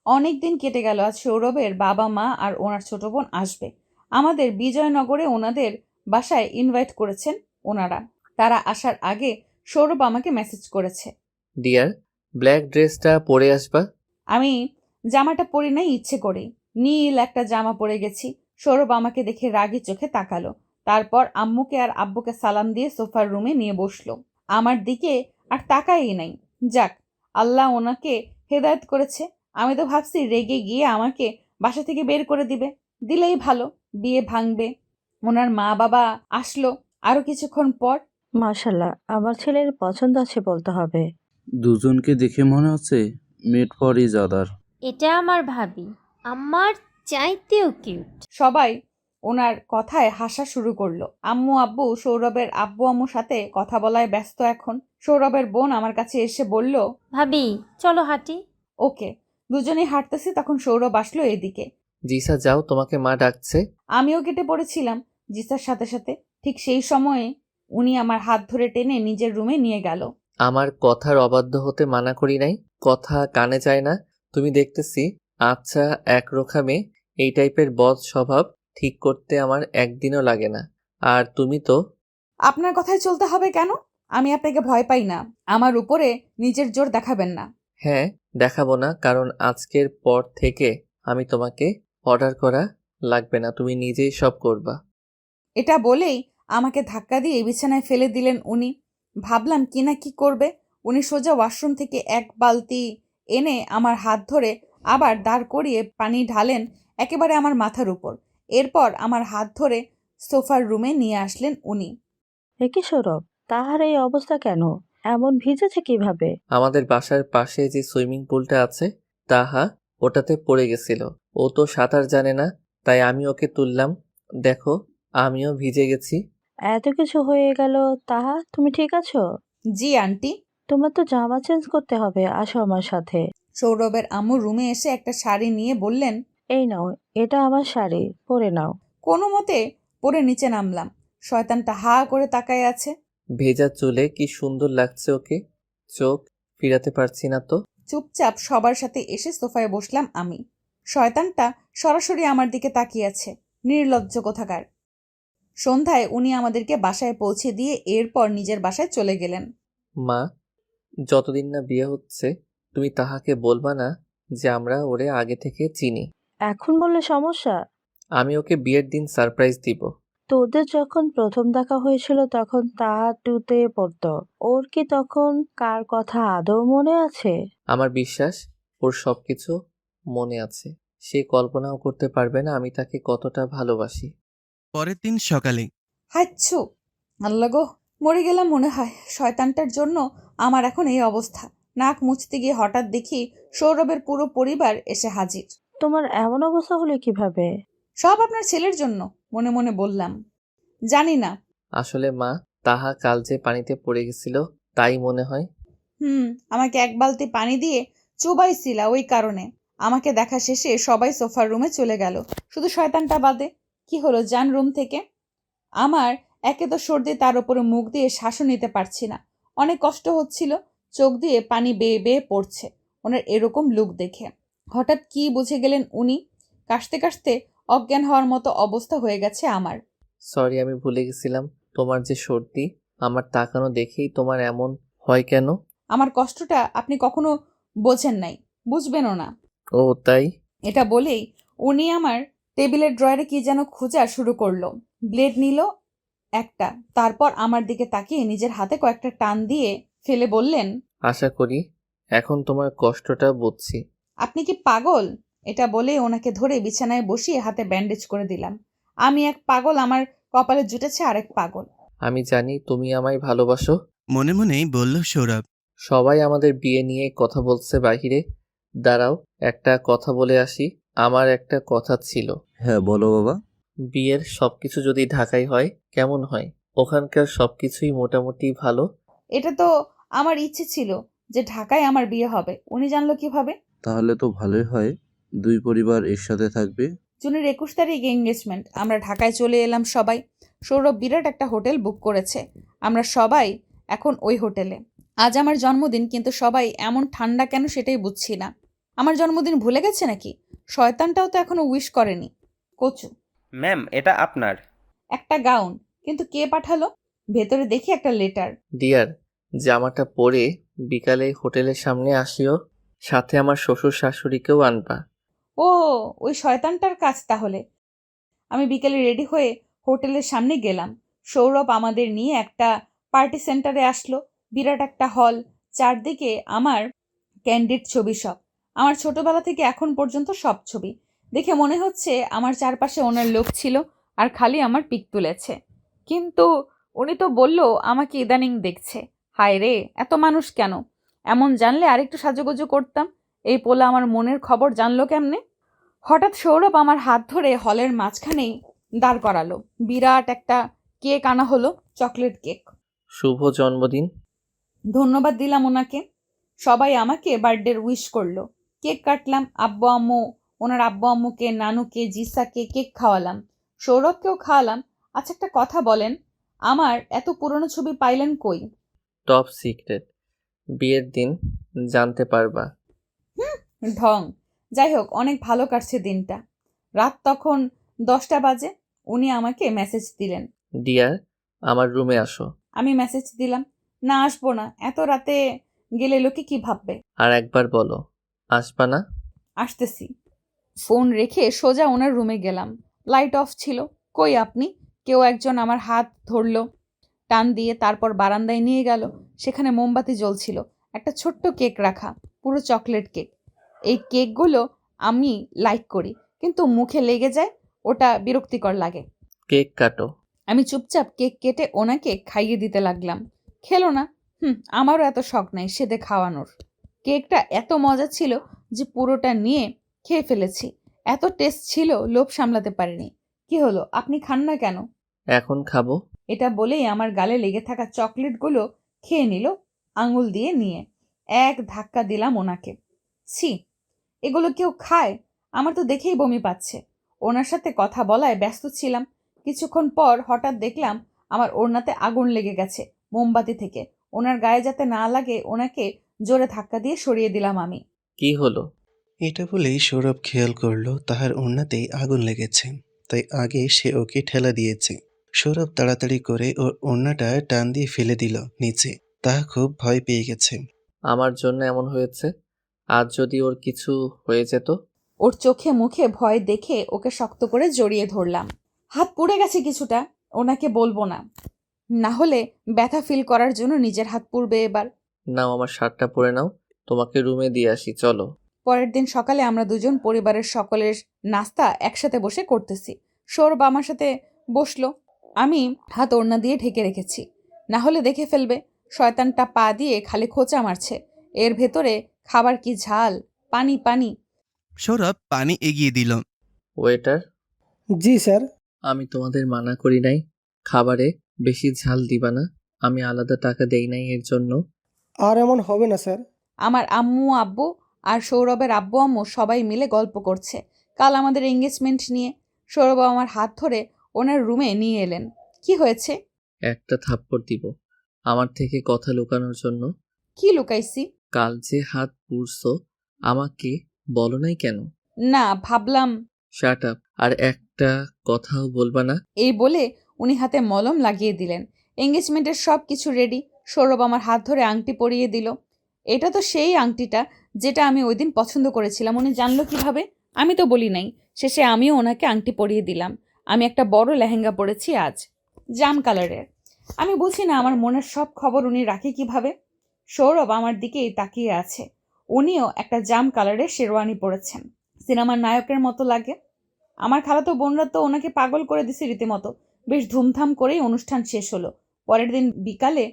অনেক দিন কেটে গেল, আজ সৌরভের বাবা মা আর ওনার ছোট বোন আসবে। আমাদের বিজয়নগরে ওনাদের বাসায় ইনভাইট করেছেন ওনারা। তারা আসার আগে সৌরভ আমাকে মেসেজ করেছে। ডিয়ার, ব্ল্যাক ড্রেসটা পরে আসবা। আমি জামাটা পরি নাই ইচ্ছে করে, নীল একটা জামা পরে গেছি। সৌরভ আমাকে দেখে রাগী চোখে তাকালো। তারপর আম্মুকে আর আব্বুকে সালাম দিয়ে সোফার রুমে নিয়ে বসলো। আমার দিকে আর তাকাই নাই। যাক, আল্লাহ ওনাকে হেদায়েত করেছে। আমি তো ভাবছি রেগে গিয়ে আমাকে বাসা থেকে বের করে দিবে। দিলেই ভালো, বিয়ে ভাঙবে। ওনার মা বাবা আসলো আরো কিছুক্ষণ পর। মাশাল্লাহ, আমার ছেলের পছন্দ আছে বলতে হবে। দুজনকে দেখে মনে হচ্ছে মেড ফর ইজ আদার। এটা আমার ভাবি, আমার চাইতেও কিউট। সবাই ওনার কথায় হাসা শুরু করলো। আম্মু আব্বু সৌরভের আব্বু আম্মুর সাথে কথা বলায় ব্যস্ত এখন। সৌরভের বোন আমার কাছে এসে বলল, ভাবি চলো হাঁটি। ওকে। দুজনেই হাঁটতেছি, তখন সৌরভ আসলো এদিকে। জিসা যাও, তোমাকে মা ডাকছে। আমিও কেটে পড়েছিলাম জিসার সাথে সাথে। ঠিক সেই সময়ে উনি আমার হাত ধরে টেনে নিজের রুমে নিয়ে গেল। আমার কথার অবাধ্য হতে মানা করি নাই? কথা কানে যায় না? তুমি দেখতেছি আচ্ছা একরোখা মেয়ে। এই টাইপের বদ স্বভাব ঠিক করতে আমার একদিনও লাগে না। আর তুমি তো। আপনার কথায় চলতে হবে কেন? আমি আপনাকে ভয় পাই না। আমার উপরে নিজের জোর দেখাবেন না। হ্যাঁ, দেখাবো না, কারণ আজকের পর থেকে আমি তোমাকে অর্ডার করা লাগবে না, তুমি নিজেই সব করবা। এটা বলেই আমাকে ধাক্কা দিয়ে বিছানায় ফেলে দিলেন উনি। ভাবলাম কি না কি করবে। উনি সোজা ওয়াশরুম থেকে এক বালতি এনে আমার হাত ধরে আবার দাঁড় করিয়ে পানি ঢালেন একেবারে আমার মাথার উপর। এরপর আমার হাত ধরে সোফার রুমে নিয়ে আসলেন উনি। কি সৌরভ, তাহার এই অবস্থা কেন? এমন ভিজেছে কিভাবে? আমাদের বাসার পাশে যে সুইমিং পুলটা আছে, তাহা ওটাতে পড়ে গেছিল। ও তো সাঁতার জানে না, তাই আমি ওকে তুললাম। দেখো, আমিও ভিজে গেছি। এত কিছু হয়ে গেল, তাহা তুমি ঠিক আছো? জি আন্টি। তোমার তো জামা চেঞ্জ করতে হবে, আসো আমার সাথে। সৌরভের আম্মু রুমে এসে একটা শাড়ি নিয়ে বললেন, এই নাও, এটা আমার শাড়ি, পরে নাও। কোনো মতে পরে নিচে নামলাম। শয়তানটা হা করে তাকায় আছে। ভেজা চুলে কি সুন্দর লাগছে ওকে। চোখ ফিরাতে পারছি না তো। চুপচাপ সবার সাথে এসে সোফায় বসলাম আমি। শয়তানটা সরাসরি আমার দিকে তাকিয়ে আছে। নির্লজ্জ কোথাকার। সন্ধ্যায় উনি আমাদেরকে বাসায় পৌঁছে দিয়ে এরপর নিজের বাসায় চলে গেলেন। মা, যতদিন না বিয়ে হচ্ছে তুমি তাহাকে বলবা না যে আমরা ওরে আগে থেকে চিনি। এখন বললে সমস্যা? আমি ওকে বিয়ের দিন সারপ্রাইজ দিব। তোদের যখন প্রথম দেখা হয়েছিল তখন তাহা টুতে পড়তো। ওর কি তখন কার কথা আদৌ মনে আছে? আমার বিশ্বাস ওর সবকিছু মনে আছে। সে কল্পনাও করতে পারবে না আমি তাকে কতটা ভালোবাসি। পরের দিন সকালে হাচ্ছু, আল্লাহ গো, মরে গেলাম মনে হয়। শয়তানটার জন্য আমার এখন এই অবস্থা। নাক মুছতে গিয়ে হঠাৎ দেখি সৌরভের পুরো পরিবার এসে হাজির। তোমার এমন অবস্থা হলো কিভাবে? সব আপনার ছেলের জন্য, মনে মনে বললাম। জানি না। আসলে মা, তাহা কাল যে পানিতে পড়ে গেছিল তাই মনে হয়। আমাকে এক বালতি পানি দিয়ে চুবাইছিলা, ওই কারণে। আমাকে দেখা শেষে সবাই সোফার রুমে চলে গেল, শুধু শয়তানটা বাদে। কি হলো যান রুম থেকে। আমার একে তো সর্দি, তার উপরে মুখ দিয়ে শ্বাসও নিতে পারছি না। অনেক কষ্ট হচ্ছিল। চোখ দিয়ে পানি বেয়ে বেয়ে পড়ছে ওনার এরকম লুক দেখে। হঠাৎ কি বুঝে গেলেন উনি। কাশতে কাশতে অজ্ঞান হওয়ার মতো অবস্থা হয়ে গেছে আমার। সরি, আমি ভুলে গেছিলাম তোমার যে সর্দি। আমার তাকানো দেখেই তোমার এমন হয় কেন? আমার কষ্টটা আপনি কখনো বোঝেন নাই, বুঝবেনও না। ও তাই? এটা বলেই উনি আমার টেবিলের ড্রয়ারে কি যেন খোঁজা শুরু করলো। ব্লেড নিল একটা, তারপর আমার দিকে তাকিয়ে নিজের হাতে কয়েকটা টান দিয়ে ফেলে বললেন, আশা করি এখন তোমার কষ্টটা বুঝছি। আপনি কি পাগল? এটা বলে ওনাকে ধরে বিছানায় বসিয়ে হাতে ব্যান্ডেজ করে দিলাম। আমি এক পাগল, আমার কপালে জুটেছে আরেক পাগল। আমি জানি তুমি আমায় ভালোবাসো। মনে মনেই বলল সৌরভ। সবাই আমাদের বিয়ে নিয়ে কথা বলছে বাহিরে। দাঁড়াও, একটা কথা বলে আসি। আমার একটা কথা ছিল। হ্যাঁ বলো বাবা। বিয়ের সবকিছু যদি ঢাকায় হয় কেমন হয়? ওখানকার সবকিছুই মোটামুটি ভালো। এটা তো আমার ইচ্ছে ছিল যে ঢাকায় আমার বিয়ে হবে। উনি জানলো কিভাবে? তাহলে তো ভালোই হয়, দুই পরিবার একসাথে থাকবে। জুনের 21 তারিখে এঙ্গেজমেন্ট। আমরা ঢাকায় চলে এলাম সবাই। সৌরভ বিরাট একটা হোটেল বুক করেছে। আমরা সবাই এখন ওই হোটেলে। আজ আমার জন্মদিন, কিন্তু সবাই এমন ঠান্ডা কেন সেটাই বুঝছি না। আমার জন্মদিন ভুলে গেছে নাকি? শয়তানটাও তো এখনো উইশ করেনি। কচু। ম্যাম, এটা আপনার। একটা গাউন, কিন্তু কে পাঠালো? ভেতরে দেখি একটা লেটার। ডিয়ার, জামাটা পরে বিকালে হোটেলের সামনে আসিও। সাথে আমার শ্বশুর শাশুড়িকেও আনবা। ও, ওই শয়তানটার কাজ তাহলে। আমি বিকেলে রেডি হয়ে হোটেলের সামনে গেলাম। সৌরভ আমাদের নিয়ে একটা পার্টি সেন্টারে আসলো। বিরাট একটা হল, চারদিকে আমার ক্যান্ডিড ছবি সব। আমার ছোটবেলা থেকে এখন পর্যন্ত সব ছবি। দেখে মনে হচ্ছে আমার চারপাশে ওনার লোক ছিল আর খালি আমার পিক তুলেছে। কিন্তু উনি তো বলল আমাকে ইদানিং দেখছে। হায় রে, এত মানুষ কেন? এমন জানলে আরেকটু সাজুগুজু করতাম। এই পোলা আমার মনের খবর জানলো কেমনে? হঠাৎ সৌরভ আমার হাত ধরে হলের মাঝখানেই দাঁড় করালো। বিরাট একটা কেক আনা হলো, চকলেট কেক। শুভ জন্মদিন। ধন্যবাদ দিলাম ওনাকে। সবাই আমাকে বার্থডের উইশ করলো। কেক কাটলাম। ওনার আব্বু আম্মুকে, নানুকে, জিসাকে কেক খাওয়ালাম। সৌরভকেও খাওয়ালাম। আচ্ছা, একটা কথা বলেন, আমার এত পুরনো ছবি পাইলেন কই? টপ সিক্রেট, বিয়ের দিন জানতে পারবা। ঢং। যাই হোক, অনেক ভালো কাটছে দিনটা। রাত তখন 10টা বাজে। উনি আমাকে মেসেজ দিলেন, ডিয়ার, আমার রুমে আসো। আমি মেসেজ দিলাম, না আসবো না, এত রাতে গেলে লোকে কি ভাববে। আর একবার বলো, আসবা না? আসতেছি। ফোন রেখে সোজা ওনার রুমে গেলাম। লাইট অফ ছিল। কই আপনি? কেউ একজন আমার হাত ধরলো টান দিয়ে, তারপর বারান্দায় নিয়ে গেল। সেখানে মোমবাতি জ্বলছিল, একটা ছোট্ট কেক রাখা, পুরো চকলেট কেক। এই কেকগুলো আমি লাইক করি, কিন্তু মুখে লেগে যায়, ওটা বিরক্তিকর লাগে। কেক কাটো। আমি চুপচাপ কেক কেটে ওনাকে খাইয়ে দিতে লাগলাম। খেলো না। আমারও এত শখ নাই সেদে খাওয়ানোর। কেকটা এত মজা ছিল যে পুরোটা নিয়ে খেয়ে ফেলেছি। এত টেস্ট ছিল, লোভ সামলাতে পারিনি। কি হলো, আপনি খান না কেন? এখন খাবো। এটা বলেই আমার গালে লেগে থাকা চকলেটগুলো খেয়ে নিল আঙুল দিয়ে নিয়ে। এক ধাক্কা দিলাম ওনাকে। ছি, এগুলো কেউ খায়? আমার তো দেখেই বমি পাচ্ছে। ওনার সাথে কথা বলায় ব্যস্ত ছিলাম। কিছুক্ষণ পর হঠাৎ দেখলাম আমার ওড়নাতে আগুন লেগে গেছে। মোমবাতি থেকে। ওনার গায়ে যাতে না লাগে ওনাকে জোরে ধাক্কা দিয়ে সরিয়ে দিলাম আমি। কি হলো? এটা বলেই সৌরভ খেয়াল করলো তাহার ওড়নাতেই আগুন লেগেছে, তাই আগে সে ওকে ঠেলা দিয়েছে। সৌরভ তাড়াতাড়ি করে ওর ওড়নাটা টান দিয়ে ফেলে দিল নিচে। তাহা খুব ভয় পেয়ে গেছে। আমার জন্য এমন হয়েছে, আজ যদি ওর কিছু হয়ে যেত। ওর চোখে মুখে ভয় দেখে ওকে শক্ত করে জড়িয়ে ধরলাম। হাত পুড়ে গেছে কিছুটা, ওনাকে বলবো না, না হলে ব্যথা ফিল করার জন্য নিজের হাত পুড়বে এবার। নাও আমার শার্টটা পরে নাও, তোমাকে রুমে দিয়ে আসি, চলো। পরের দিন সকালে আমরা দুজন পরিবারের সকলের নাস্তা একসাথে বসে করতেছি। সৌরভ আমার সাথে বসলো। আমি হাত ওড়না দিয়ে ঢেকে রেখেছি, না হলে দেখে ফেলবে। শয়তানটা পা দিয়ে খালি খোঁচা মারছে। এর ভেতরে খাবার কি ঝাল, পানি পানি। সৌরভ পানি এগিয়ে দিল। ওয়েটার। জি স্যার। আমি তোমাদের মানা করি নাই খাবারে বেশি ঝাল দিবা না, আমি আলাদা টাকা দেই নাই এর জন্য। আর এমন হবে না স্যার। আমার আম্মু আব্বু আর সৌরভের আব্বু আম্মু সবাই মিলে গল্প করছে কাল আমাদের এঙ্গেজমেন্ট নিয়ে। সৌরভ আমার হাত ধরে ওনার রুমে নিয়ে এলেন। কি হয়েছে? একটা থাপ্পড় দিব আমার থেকে কথা লুকানোর জন্য। কি লুকাইছি? কাল যে হাত পুড়ছো আমাকে বলো নাই কেন? না, ভাবলাম। শাট আপ, আর একটা কথাও বলবা না। এই বলে উনি হাতে মলম লাগিয়ে দিলেন। এঙ্গেজমেন্টের সব কিছু রেডি। সৌরভ আমার হাত ধরে আংটি পরিয়ে দিল। এটা তো সেই আংটিটা যেটা আমি ওই দিন পছন্দ করেছিলাম। উনি জানলো কিভাবে? আমি তো বলি নাই। শেষে আমিও ওনাকে আংটি পরিয়ে দিলাম। আমি একটা বড় লেহেঙ্গা পরেছি আজ, জাম কালারের। আমি বুঝি না আমার মনের সব খবর উনি রাখে কিভাবে। সৌরভ আমার দিকেই তাকিয়ে আছে। উনিও একটা জাম কালারের শেরওয়ানি পরেছেন, সিনেমার নায়কের মতো লাগে। আমার খালাতো বোনরা তো ওনাকে পাগল করে দিছে রীতিমতো। বেশ ধুমধাম করেই অনুষ্ঠান শেষ হলো। পরের দিন বিকালে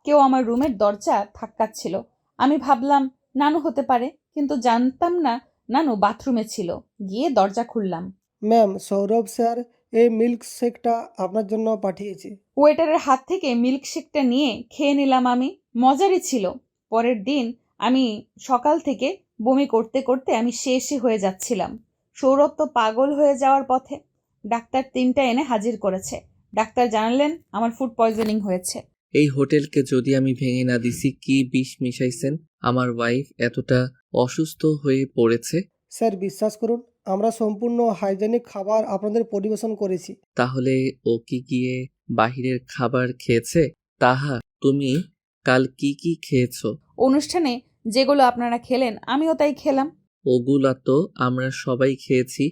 কেউ আমার রুমের দরজা ধাক্কাচ্ছিল। আমি ভাবলাম নানু হতে পারে, কিন্তু জানতাম না নানু বাথরুমে ছিল। গিয়ে দরজা খুললাম। ম্যাম, সৌরভ স্যার এই মিল্ক শেকটা আপনার জন্য পাঠিয়েছি। ওয়েটারের হাত থেকে মিল্কশেকটা নিয়ে খেয়ে নিলাম আমি। মজারই ছিল। পরের দিন আমি সকাল থেকে বমি করতে করতে আমি শেষই হয়ে যাচ্ছিলাম। সৌরভ তো পাগল হয়ে যাওয়ার পথে। ডাক্তার 3টা এনে হাজির করেছে। ডাক্তার জানালেন আমার ফুড পয়জনিং হয়েছে। এই হোটেলকে যদি আমি ভেঙে না দিছি, কি বিষ মিশাইছেন? আমার ওয়াইফ এতটা অসুস্থ হয়ে পড়েছে। স্যার বিশ্বাস করুন, আমরা সম্পূর্ণ হাইজেনিক খাবার আপনাদের পরিবেশন করেছি। তাহলে ও কি গিয়ে বাহিরের খাবার খেয়েছে? তাহা তুমি কাল কি কি খেয়েছো? অনুষ্ঠানে যেগুলো আপনারা খেলেন আমিও তাই খেলাম। ওগুলা তো আমরা সবাই খেয়েছি।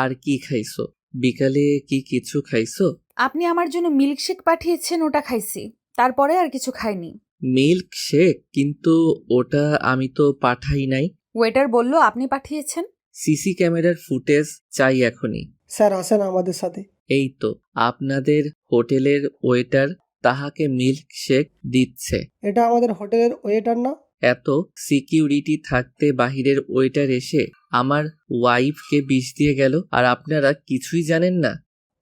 আর কি খাইছো? বিকালে কি কিছু খাইছো? আপনি আমার জন্য মিল্কশেক পাঠিয়েছেন, ওটা খাইছি। তারপরে আর কিছু খাইনি। Milk shake? কিন্তু ওটা আমি তো পাঠাই নাই। ওয়েটার বলল আপনি পাঠিয়েছেন। সিসি ক্যামেরার ফুটেজ চাই এখনই। স্যার আসেন আমাদের সাথে। এই তো আপনাদের হোটেলের ওয়েটার তাহাকে মিল্ক শেক দিচ্ছে। এটা আমাদের হোটেলের ওয়েটার না। এত সিকিউরিটি থাকতে বাহিরের ওয়েটার এসে আমার ওয়াইফকে বিষ দিয়ে গেল, আর আপনারা কিছুই জানেন না।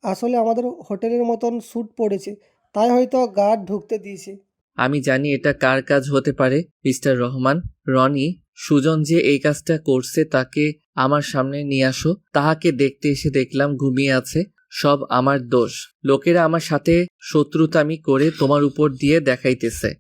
আসলে আমাদের হোটেলের মতন স্যুট পড়েছে, তাই হয়তো গার্ড ঢুকতে দিয়েছে। আমি জানি এটা কার কাজ হতে পারে। মিস্টার রহমান, রনি, সুজন যে এই কাজটা করছে তাকে আমার সামনে নিয়ে আসো। তাহাকে দেখতে এসে দেখলাম ঘুমিয়ে আছে। সব আমার দোষ। লোকেরা আমার সাথে শত্রুতামি করে তোমার উপর দিয়ে দেখাইতেছে।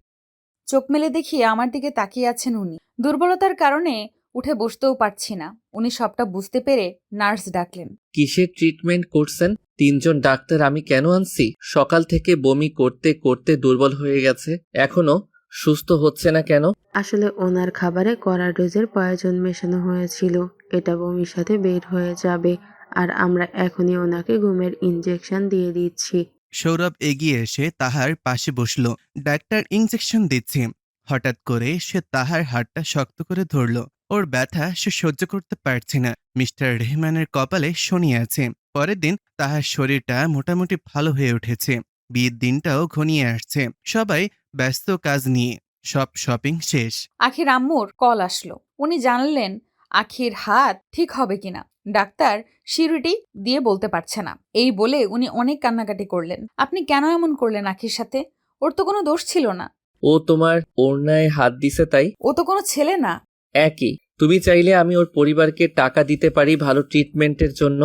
চোখ মেলে দেখি আমার দিকে তাকিয়ে আছেন উনি। দুর্বলতার কারণে উঠে বসতেও পারছি না। উনি সবটা বুঝতে পেরে নার্স ডাকলেন। কিসের ট্রিটমেন্ট করছেন? 3 জন ডাক্তার আমি কেন আনছি? সকাল থেকে বমি করতে করতে দুর্বল হয়ে গেছে, এখনো সুস্থ হচ্ছে না কেন? আসলে ওনার খাবারে কড়া ডোজের পয়জন মেশানো হয়েছিল। এটা বমির সাথে বের হয়ে যাবে, আর আমরা এখনই ওনাকে ঘুমের ইনজেকশন দিয়ে দিচ্ছি। সৌরভ এগিয়ে এসে তাহার পাশে বসল। ডাক্তার ইনজেকশন দিচ্ছে। হঠাৎ করে সে তাহার হাতটা শক্ত করে ধরল। ওর ব্যথা সে সহ্য করতে পারছে না। মিস্টার রেহমানের কপালে শনি আছে। পরের দিন তাহার শরীরটা মোটামুটি ভালো হয়ে উঠেছে। বিয়ের দিনটাও ঘনিয়ে আসছে। সবাই ব্যস্ত কাজ নিয়ে। সব শপিং শেষ। আখির আম্মুর কল আসলো। উনি জানলেন আখির হাত ঠিক হবে কিনা। ডাক্তার সিউরিটি দিয়ে বলতে পারছে না। এই বলে উনি অনেক কান্নাকাটি করলেন। আপনি কেন এমন করলেন আখির সাথে? ওর তো কোনো দোষ ছিল না। ও তোমার ওড়নায় হাত দিছে তাই? ও তো কোনো ছেলে না। একই। তুমি চাইলে আমি ওর পরিবারকে টাকা দিতে পারি ভালো ট্রিটমেন্টের জন্য।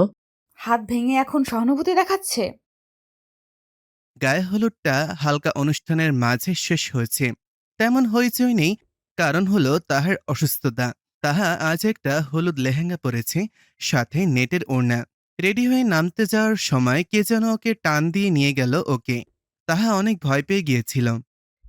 হাত ভেঙে এখন সহানুভূতি দেখাচ্ছে। গায়ে হলুদটা হালকা অনুষ্ঠানের মাঝে শেষ হয়েছে। তেমন হইচই নেই, কারণ হলো তাহার অসুস্থতা। তাহা আজ একটা হলুদ লেহেঙ্গা পরেছে, সাথে নেটের ওড়না। রেডি হয়ে নামতে যাওয়ার সময় কে যেন ওকে টান দিয়ে নিয়ে গেল ওকে। তাহা অনেক ভয় পেয়ে গিয়েছিল।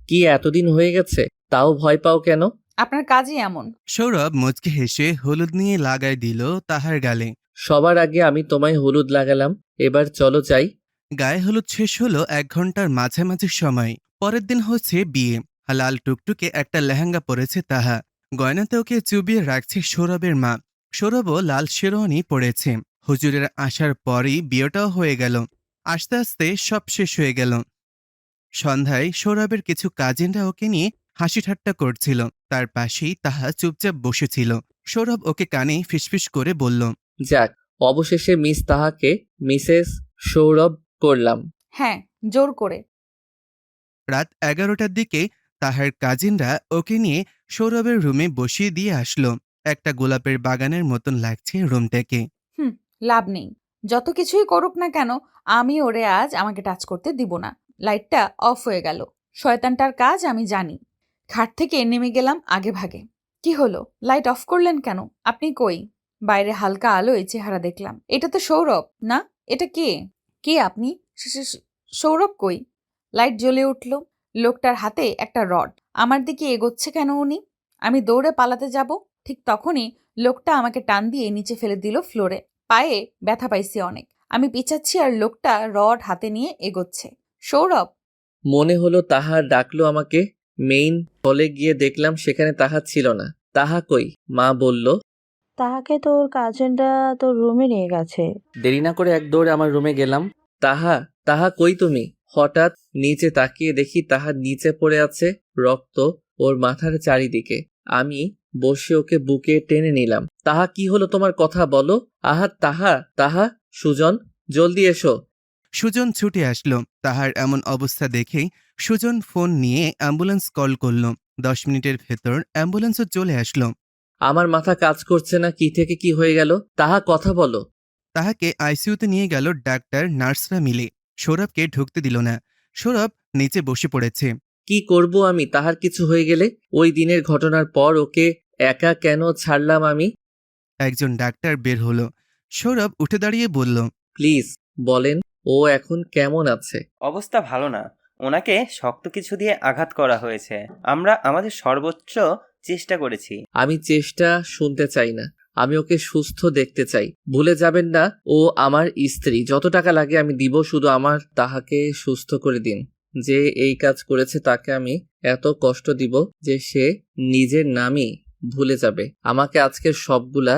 কি এতদিন হয়ে গেছে তাও ভয় পাও কেন? আপনার কাজই এমন। সৌরভ মুচকি হেসে হলুদ নিয়ে লাগাই দিল তাহার গালে। সবার আগে আমি তোমায় হলুদ লাগালাম, এবার চলো যাই। গায়ে হলুদ শেষ হলো 1 ঘন্টার মাঝামাঝি সময়। পরের দিন হচ্ছে বিয়ে। লাল টুকটুকে একটা লেহেঙ্গা পরেছে তাহা। গয়নাতে ওকে চুবিয়ে রাখছে সৌরভের মা। সৌরভও লাল শেরওয়ানি পরেছে। হুজুরের আসার পরই বিয়েটাও হয়ে গেল। আস্তে আস্তে সব শেষ হয়ে গেল। সন্ধ্যায় সৌরভের কিছু কাজিনরা ওকে নিয়ে হাসি ঠাট্টা করছিল। তার পাশেই তাহা চুপচাপ বসেছিল। সৌরভ ওকে কানে ফিসফিস করে বলল, যাক, অবশেষে মিস তাহাকে মিসেস সৌরভ করলাম। হ্যাঁ, জোর করে। রাত 11টার দিকে তাহার কাজিনরা ওকে নিয়ে সৌরভের রুমে বসিয়ে দিয়ে আসলো। একটা গোলাপের বাগানের মতন লাগছে রুমটাকে। লাভ নেই। যত কিছুই করুক না কেন, আমি ওরে আজ আমাকে টাচ করতে দিব না। লাইটটা অফ হয়ে গেল। শয়তানটার কাজ আমি জানি। খাট থেকে নেমে গেলাম আগে ভাগে। কি হলো, লাইট অফ করলেন কেন? আপনি কই? বাইরে হালকা আলোয় চেহারা দেখলাম। এটা তো সৌরভ না? এটা কে? কে আপনি? সৌরভ কই? লাইট জ্বলে উঠল। লোকটার হাতে একটা রড। আমার দিকে এগোচ্ছে কেন উনি? আমি দৌড়ে পালাতে যাব, ঠিক তখনই লোকটা আমাকে টান দিয়ে নিচে ফেলে দিল ফ্লোরে। পায়ে ব্যথা পাইছি অনেক। আমি পিছাচ্ছি আর লোকটা রড হাতে নিয়ে এগোচ্ছে। সৌরভ! মনে হলো তাহা ডাকলো আমাকে। মেইন হলে গিয়ে দেখলাম সেখানে তাহা ছিল না। তাহা কই? মা বলল, তাহাকে তোর কাজিনরা তোর রুমে নিয়ে গেছে। দেরি না করে এক দৌড়ে আমার রুমে গেলাম। তাহা তাহা কই তুমি? হঠাৎ নিচে তাকিয়ে দেখি তাহা নিচে পড়ে আছে, রক্ত ওর মাথার চারিদিকে। আমি বসে ওকে বুকে টেনে নিলাম। তাহা কি হলো তোমার? কথা বলো। আহা তাহা, তাহা, সুজন, জলদি এসো। সুজন ছুটে আসলো। তাহার এমন অবস্থা দেখেই সুজন ফোন নিয়ে অ্যাম্বুলেন্স কল করল। 10 মিনিটের ভেতর অ্যাম্বুলেন্সও চলে আসলো। আমার মাথা কাজ করছে না, কি থেকে কি হয়ে গেল? তাহা কথা বলো। তাহাকে আইসিইউতে নিয়ে গেল ডাক্তার নার্সরা মিলে। সৌরভকে ঢুকতে দিল না। সৌরভ নিচে বসে পড়েছে। কি করব আমি তাহার কিছু হয়ে গেলে? ওই দিনের ঘটনার পর ওকে একা কেন ছাড়লাম আমি? একজন ডাক্তার বের হলো। সৌরভ উঠে দাঁড়িয়ে বলল, প্লিজ বলেন, ও এখন কেমন আছে? অবস্থা ভালো না। ওনাকে শক্ত কিছু দিয়ে আঘাত করা হয়েছে। আমরা আমাদের সর্বোচ্চ চেষ্টা করেছি। আমি চেষ্টা শুনতে চাই না। আমি ওকে সুস্থ দেখতে চাই। ভুলে যাবেন না, ও আমার স্ত্রী। যত টাকা লাগে আমি দিব, শুধু আমার তাহাকে সুস্থ করে দিন। যে এই কাজ করেছে তাকে আমি এত কষ্ট দিব যে সে নিজের নামই ভুলে যাবে। আমাকে আজকের সবগুলা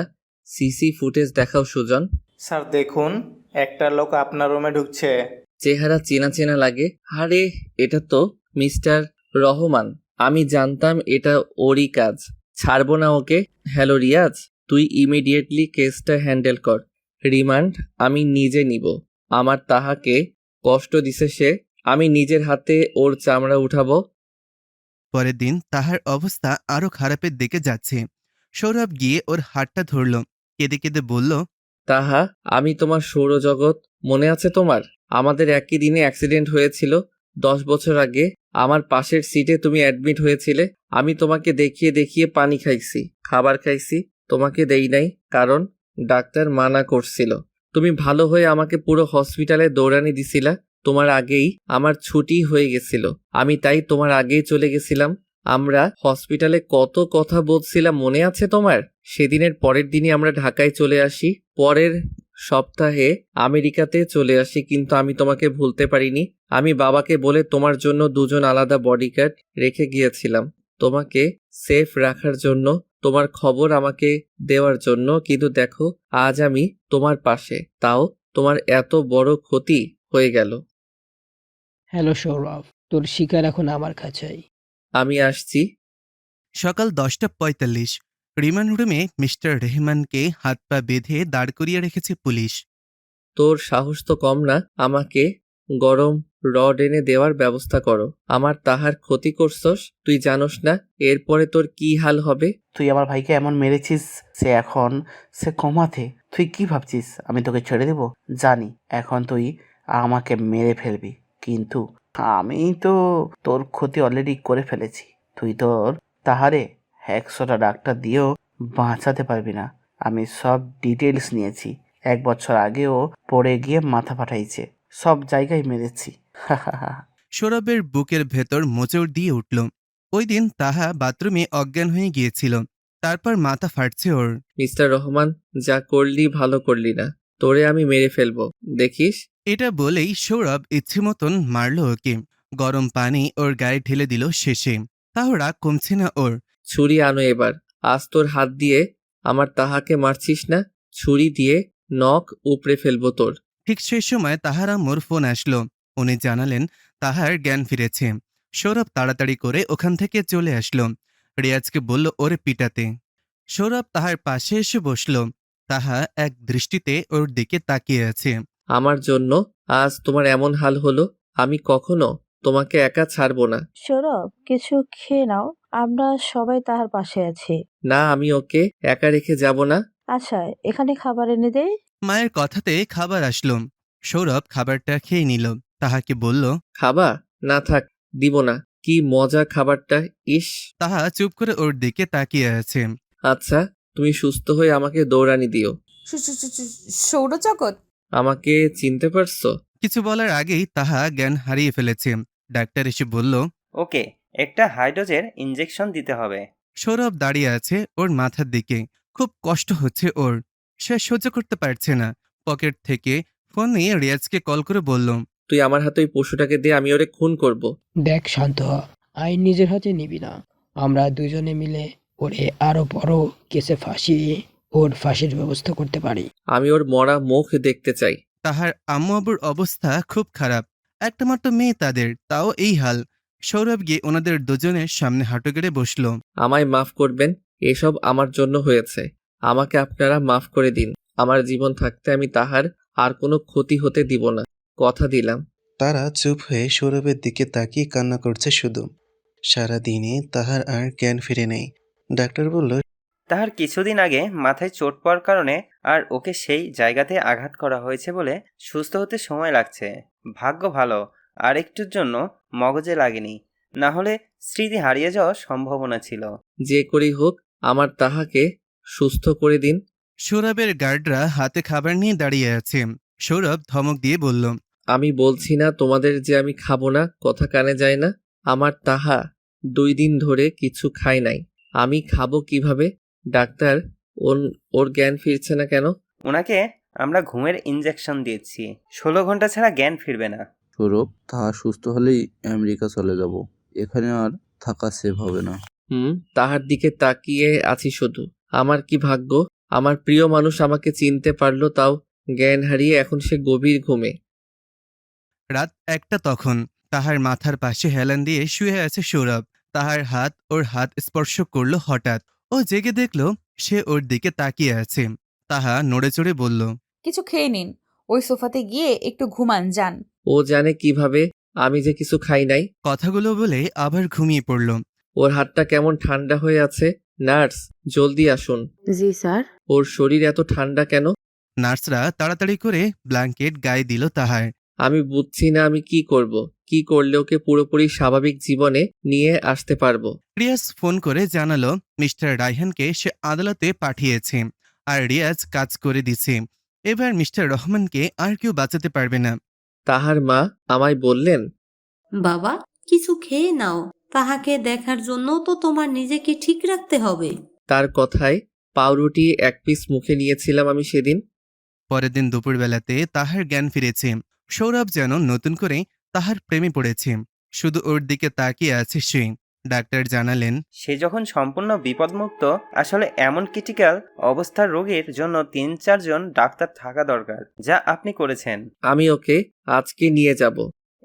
সিসি ফুটেজ দেখাও সুজন। স্যার দেখুন, একটা লোক আপনার রুমে ঢুকছে। চেহারা চেনা চেনা লাগে। আরে এটা তো মিস্টার রহমান। আমি জানতাম এটা ওরই কাজ। ছাড়বো না ওকে। হ্যালো রিয়াজ, তুই ইমিডিয়েটলি কেসটা হ্যান্ডেল কর। রিমান্ড আমি নিজে নিব। আমার তাহাকে কষ্ট দিছে সে। আমি নিজের হাতে ওর চামড়া উঠাবো। পরের দিন তাহার অবস্থা আরো খারাপের দিকে যাচ্ছে। সৌরভ গিয়ে ওর হাতটা ধরল, কেঁদে কেঁদে বলল, তাহা, আমি তোমার সৌরজগৎ। মনে আছে তোমার? আমাদের একই দিনে অ্যাক্সিডেন্ট হয়েছিল 10 বছর আগে। আমার পাশের সিটে তুমি অ্যাডমিট হয়েছিলে। আমি তোমাকে দেখিয়ে দেখিয়ে পানি খাইছি, খাবার খাইছি, তোমাকে দেই নাই, কারণ ডাক্তার মানা করছিল। তুমি ভালো হয়ে আমাকে পুরো হসপিটালে দৌড়ানি দিছিলা। তোমার আগেই আমার ছুটি হয়ে গেছিল। আমি তাই তোমার আগেই চলে গেছিলাম। আমরা হসপিটালে কত কথা বলছিলাম, মনে আছে তোমার? সেদিনের পরের দিনই আমরা ঢাকায় চলে আসি। পরের সপ্তাহে আমেরিকাতে চলে আসি, কিন্তু আমি তোমাকে ভুলতে পারিনি। আমি বাবাকে বলে তোমার জন্য 2জন আলাদা বডিগার্ড রেখে গিয়েছিলাম, তোমাকে সেফ রাখার জন্য, তোমার খবর আমাকে দেওয়ার জন্য। কিন্তু দেখো, আজ আমি তোমার পাশে, তাও তোমার এত বড় ক্ষতি হয়ে গেল। হ্যালো সৌরভ, তোর শিকার এখন আমার কাছেই। আমি আসছি। সকাল 10:45। রিমান্ড রুমে মিস্টার রেহমানকে হাত পা বেঁধে দাঁড় করিয়ে রেখেছে পুলিশ। তোর সাহস তো কম না। আমাকে গরম রড এনে দেওয়ার ব্যবস্থা করো। আমার তাহার ক্ষতি করছস, তুই জানোস না এরপরে তোর কি হাল হবে। তুই আমার ভাইকে এমন মেরেছিস, সে কমাতে। তুই কি ভাবছিস আমি তোকে ছেড়ে দেব? জানি এখন তুই আমাকে মেরে ফেলবি, কিন্তু আমি তো তোর ক্ষতি অলরেডি করে ফেলেছি। তুই তোর তাহারে 100টা ডাক্তার দিয়েও বাঁচাতে পারবি না। আমি সব ডিটেলস নিয়েছি। 1 বছর আগেও পড়ে গিয়ে মাথা ফাটাইছে, সব জায়গায় মেরেছি। সৌরভের বুকের ভেতর মোচড় দিয়ে উঠল। ওই দিন তাহা বাথরুমে অজ্ঞান হয়ে গিয়েছিল, তারপর মাথা ফাটছে ওর। মিস্টার রহমান, যা করলি ভালো করলি না, তোরে আমি মেরে ফেলবো, দেখিস। এটা বলেই সৌরভ ইচ্ছে মতন মারল ওকে। গরম পানি ওর গায়ে ঢেলে দিল শেষে। তাও রাগ কমছে না ওর। ছুরি আনো এবার। আজ তোর হাত দিয়ে আমার তাহাকে মারছিস না, ছুরি দিয়ে নখ উপড়ে ফেলবো তোর। ঠিক সেই সময় তাহার আম্মুর ফোন আসলো। উনি জানালেন তাহার জ্ঞান ফিরেছে। সৌরভ তাড়াতাড়ি করে ওখান থেকে চলে আসলো। রিয়াজকে বলল ওরে পিটাতে। সৌরভ তাহার পাশে এসে বসল। তাহা এক দৃষ্টিতে ওর দিকে তাকিয়ে আছে। আমার জন্য আজ তোমার এমন হাল হলো, আমি কখনো তোমাকে একা ছাড়বো না। সৌরভ, কিছু খেয়ে নাও, আমরা সবাই তাহার পাশে আছি। না, আমি ওকে একা রেখে যাব না। আচ্ছা, এখানে খাবার এনে দে। মায়ের কথাতে খাবার আসলো। সৌরভ খাবারটা খেয়ে নিল। তাহাকে বলল, খাবা? না থাক, দিব না। কি মজা খাবারটা, ইস। তাহা চুপ করে ওর দিকে তাকিয়ে আছে। আচ্ছা, তুমি সুস্থ হয়ে আমাকে দৌড়ানি দিও। সৌরজগৎ, আমাকে চিনতে পারছো? কিছু বলার আগেই তাহা জ্ঞান হারিয়ে ফেলেছে। ডাক্তার এসে বলল, ওকে একটা হাইড্রোজেন ইনজেকশন দিতে হবে। সৌরভ দাঁড়িয়ে আছে ওর মাথার দিকে। খুব কষ্ট হচ্ছে ওর। সে সহ্য করতে পারছে না। পকেট থেকে ফোন নিয়ে রিয়াজকে কল করে বলল, তুই আমার হাতে ওই পশুটাকে দিয়ে আমি ওরে খুন করব। দেখ শান্ত হ, আইন নিজের হাতে নিবি না। আমরা দুজনে মিলে ওরে আরো বড় কেসে ফাঁসিয়ে ওর ফাঁসির ব্যবস্থা করতে পারি। আমি ওর মরা মুখ দেখতে চাই। তাহার আম্মু আব্বুর অবস্থা খুব খারাপ। একটা মাত্র মেয়ে তাদের, তাও এই হাল। সৌরভ গিয়ে ওনাদের দুজনের সামনে হাঁটু গেড়ে বসল। আমায় মাফ করবেন, এসব আমার জন্য হয়েছে। আমাকে আপনারা মাফ করে দিন। আমার জীবন থাকতে আমি তাহার আর কোনো ক্ষতি হতে দিব না, কথা দিলাম। তারা চুপ হয়ে সৌরভের দিকে তাকিয়ে কান্না করছে শুধু। সারাদিনে তাহার আর জ্ঞান ফিরে নেই। ডাক্তার বলল, তাহার কিছুদিন আগে মাথায় চোট পাওয়ার কারণে আর ওকে সেই জায়গাতে আঘাত করা হয়েছে বলে সুস্থ হতে সময় লাগছে। ভাগ্য ভালো আর একটুর জন্য মগজে লাগেনি, না হলে স্মৃতি হারিয়ে যাওয়ার সম্ভাবনা ছিল। যে করেই হোক আমার তাহাকে সুস্থ করে দিন। সৌরভের গার্ডরা হাতে খাবার নিয়ে দাঁড়িয়ে আছে। সৌরভ ধমক দিয়ে বলল, আমি বলছি না তোমাদের যে আমি খাবো না, কথা কানে যায় না। আমার তাহা 2 দিন ধরে কিছু খায় নাই, আমি খাবো কিভাবে? ডাক্তার, ওর জ্ঞান ফিরছে না কেন? ওনাকে আমরা ঘুমের ইনজেকশন দিয়েছি, 16 ঘন্টা ছাড়া জ্ঞান ফিরবে না। সৌরভ, তাহা সুস্থ হলেই আমেরিকা চলে যাব। এখানে আর থাকা সেভ হবে না। তাহার দিকে তাকিয়ে আছি শুধু। আমার কি ভাগ্য, আমার প্রিয় মানুষ আমাকে চিনতে পারলো, তাও জ্ঞান হারিয়ে এখন সে গভীর ঘুমে। রাত 1টা তখন। তাহার মাথার পাশে হেলান দিয়ে শুয়ে আছে সৌরভ। তাহার হাত ওর হাত স্পর্শ করলো হঠাৎ। ও জেগে দেখল সে ওর দিকে তাকিয়ে আছে। তাহা নড়ে চড়ে বলল, কিছু খেয়ে নিন, ওই সোফাতে গিয়ে একটু ঘুমান যান। ও জানে কিভাবে আমি যে কিছু খাই নাই? কথাগুলো বলে আবার ঘুমিয়ে পড়ল। ওর হাতটা কেমন ঠান্ডা হয়ে আছে। নার্স, জলদি আসুন। জি স্যার। ওর শরীর এত ঠান্ডা কেন? নার্সরা তাড়াতাড়ি করে ব্ল্যাঙ্কেট গায়ে দিল তাহার। আমি বুঝছি না আমি কি করব, কি করলে ওকে পুরোপুরি স্বাভাবিক জীবনে নিয়ে আসতে পারবো। রিয়াজ ফোন করে জানালো মিস্টার রায়হানকে সে আদালতে পাঠিয়েছে আর রিয়াজ কাজ করে দিছে। এবার মিস্টার রহমানকে আর কেউ বাঁচাতে পারবে না। তাহার মা আমায় বললেন, বাবা কিছু খেয়ে নাও, তাহাকে দেখার জন্য তো তোমার নিজেকে ঠিক রাখতে হবে। তার কথায় পাউরুটি 1 পিস মুখে নিয়েছিলাম আমি সেদিন। পরের দিন দুপুরবেলাতে তাহার জ্ঞান ফিরেছে। সৌরভ যেন নতুন করে তাহার প্রেমে পড়েছে। শুধু ওর দিকে তাকিয়ে আছে সে। ডাক্তার জানালেন, সে যখন সম্পূর্ণ বিপদমুক্ত, আসলে এমন ক্রিটিক্যাল অবস্থার রোগীর জন্য 3-4 জন ডাক্তার থাকা দরকার, যা আপনি করেছেন। আমি ওকে আজকে নিয়ে যাব।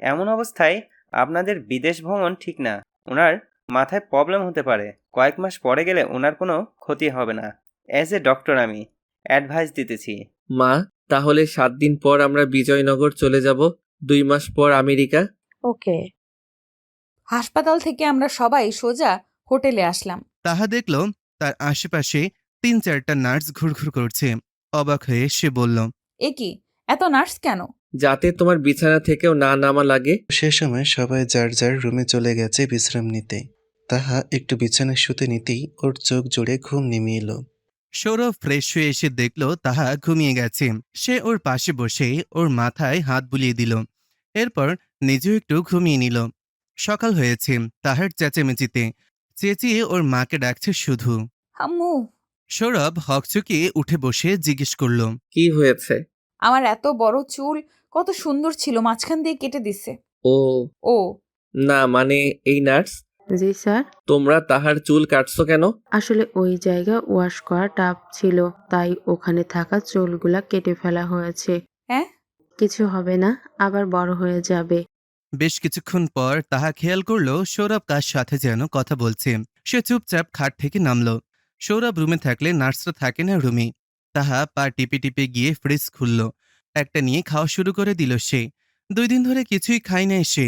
এমন অবস্থায় আপনাদের বিদেশ ভ্রমণ ঠিক না। ওনার মাথায় প্রবলেম হতে পারে, কয়েক মাস পরে গেলে ওনার কোনো ক্ষতি হবে না। অ্যাজ এ ডক্টর আমি অ্যাডভাইস দিতেছি। মা, তাহলে 7 দিন পর আমরা বিজয়নগর চলে যাব, 2 মাস পর আমেরিকা। ওকে। হাসপাতাল থেকে আমরা সবাই সোজা হোটেলে আসলাম। তাহা দেখল তার আশেপাশে 3-4টা নার্স ঘুরঘুর করছে। অবাক হয়ে সে বলল, এ কি, এত নার্স কেন? যাতে তোমার বিছানা থেকেও না নামা লাগে। সে সময় সবাই যার যার রুমে চলে গেছে বিশ্রাম নিতে। তাহা একটু বিছানায় শুতে নিতেই ওর চোখ জুড়ে ঘুম নেমে এলো। সৌরভ ফ্রেশ হয়ে এসে দেখল তাহা ঘুমিয়ে গেছে। সে ওর পাশে বসে ওর মাথায় হাত বুলিয়ে দিল। এরপর নিজেও একটু ঘুমিয়ে নিল। সকাল হয়েছে তাহার চেঁচেমেচিতে। চেঁচিয়ে ওর মাকে ডাকছে শুধু। আম্মু, সৌরভ হকচকিয়ে উঠে বসে জিজ্ঞেস করল, কি হয়েছে? আমার এত বড় চুল কত সুন্দর ছিল, মাঝখান দিয়ে কেটে দিছে। ও ও না, মানে এই নার্স, জি স্যার। তোমরা তাহার চুল কাটছো কেন? আসলে ওই জায়গা ওয়াশ করা টাপ ছিল, তাই ওখানে থাকা চুলগুলা কেটে ফেলা হয়েছে। হ্যাঁ? কিছু হবে না, আবার বড় হয়ে যাবে। বেশ কিছুক্ষণ পর তাহা খেয়াল করল সৌরভ কার সাথে যেন কথা বলছে। সে চুপচাপ খাট থেকে নামল। সৌরভ রুমে থাকলে নার্সরা থাকে না রুমে। তাহা পা টিপে টিপে গিয়ে ফ্রিজ খুলল। একটা নিয়ে খাওয়া শুরু করে দিল সে। 2 দিন ধরে কিছুই খায় নাই সে।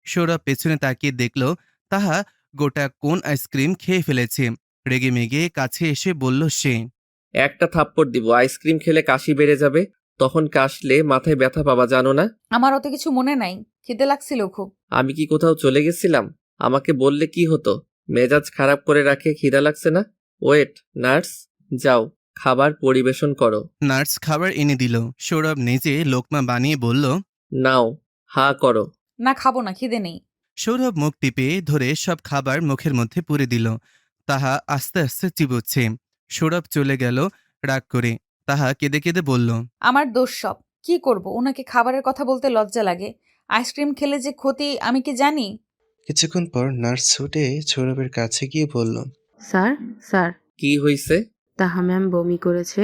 সৌরভ পেছনে তাকিয়ে দেখল তাহা গোটা কোন আইসক্রিম খেয়ে ফেলেছে। রেগে মেগে কাছে এসে বলল সে, একটা থাপ্পড় দিব, আইসক্রিম খেলে কাশি বেড়ে যাবে, তখন কাশলে মাথায় ব্যথা পাবা, জানো না? আমার অত কিছু মনে নাই, খিদে লাগছিল খুব। আমি কি কোথাও চলে গেছিলাম? আমাকে বললে কি হতো? মেজাজ খারাপ করে রাখে, খিদা লাগছে না? ওয়েট, নার্স, যাও খাবার পরিবেশন করো। নার্স খাবার এনে দিল। সৌরভ নিজে লোকমা বানিয়ে বলল, নাও, হা করো। না, খাবো না, খিদে নেই। সৌরভ মুখ টিপে ধরে সব খাবার মুখের মধ্যে পুরে দিল। তাহা আস্তে আস্তে চিবোচ্ছে। সৌরভ চলে গেল রাগ করে। তাহা কেঁদে কেঁদে বলল, আমার দোষ সব। কি করব, ওনাকে খাবারের কথা বলতে লজ্জা লাগে। আইসক্রিম খেলে যে ক্ষতি আমি কি জানি? কিছুক্ষণ পর নার্স ছুটে সৌরভের কাছে গিয়ে বলল, স্যার, স্যার, কি হইছে? তাহা ম্যাম বমি করেছে।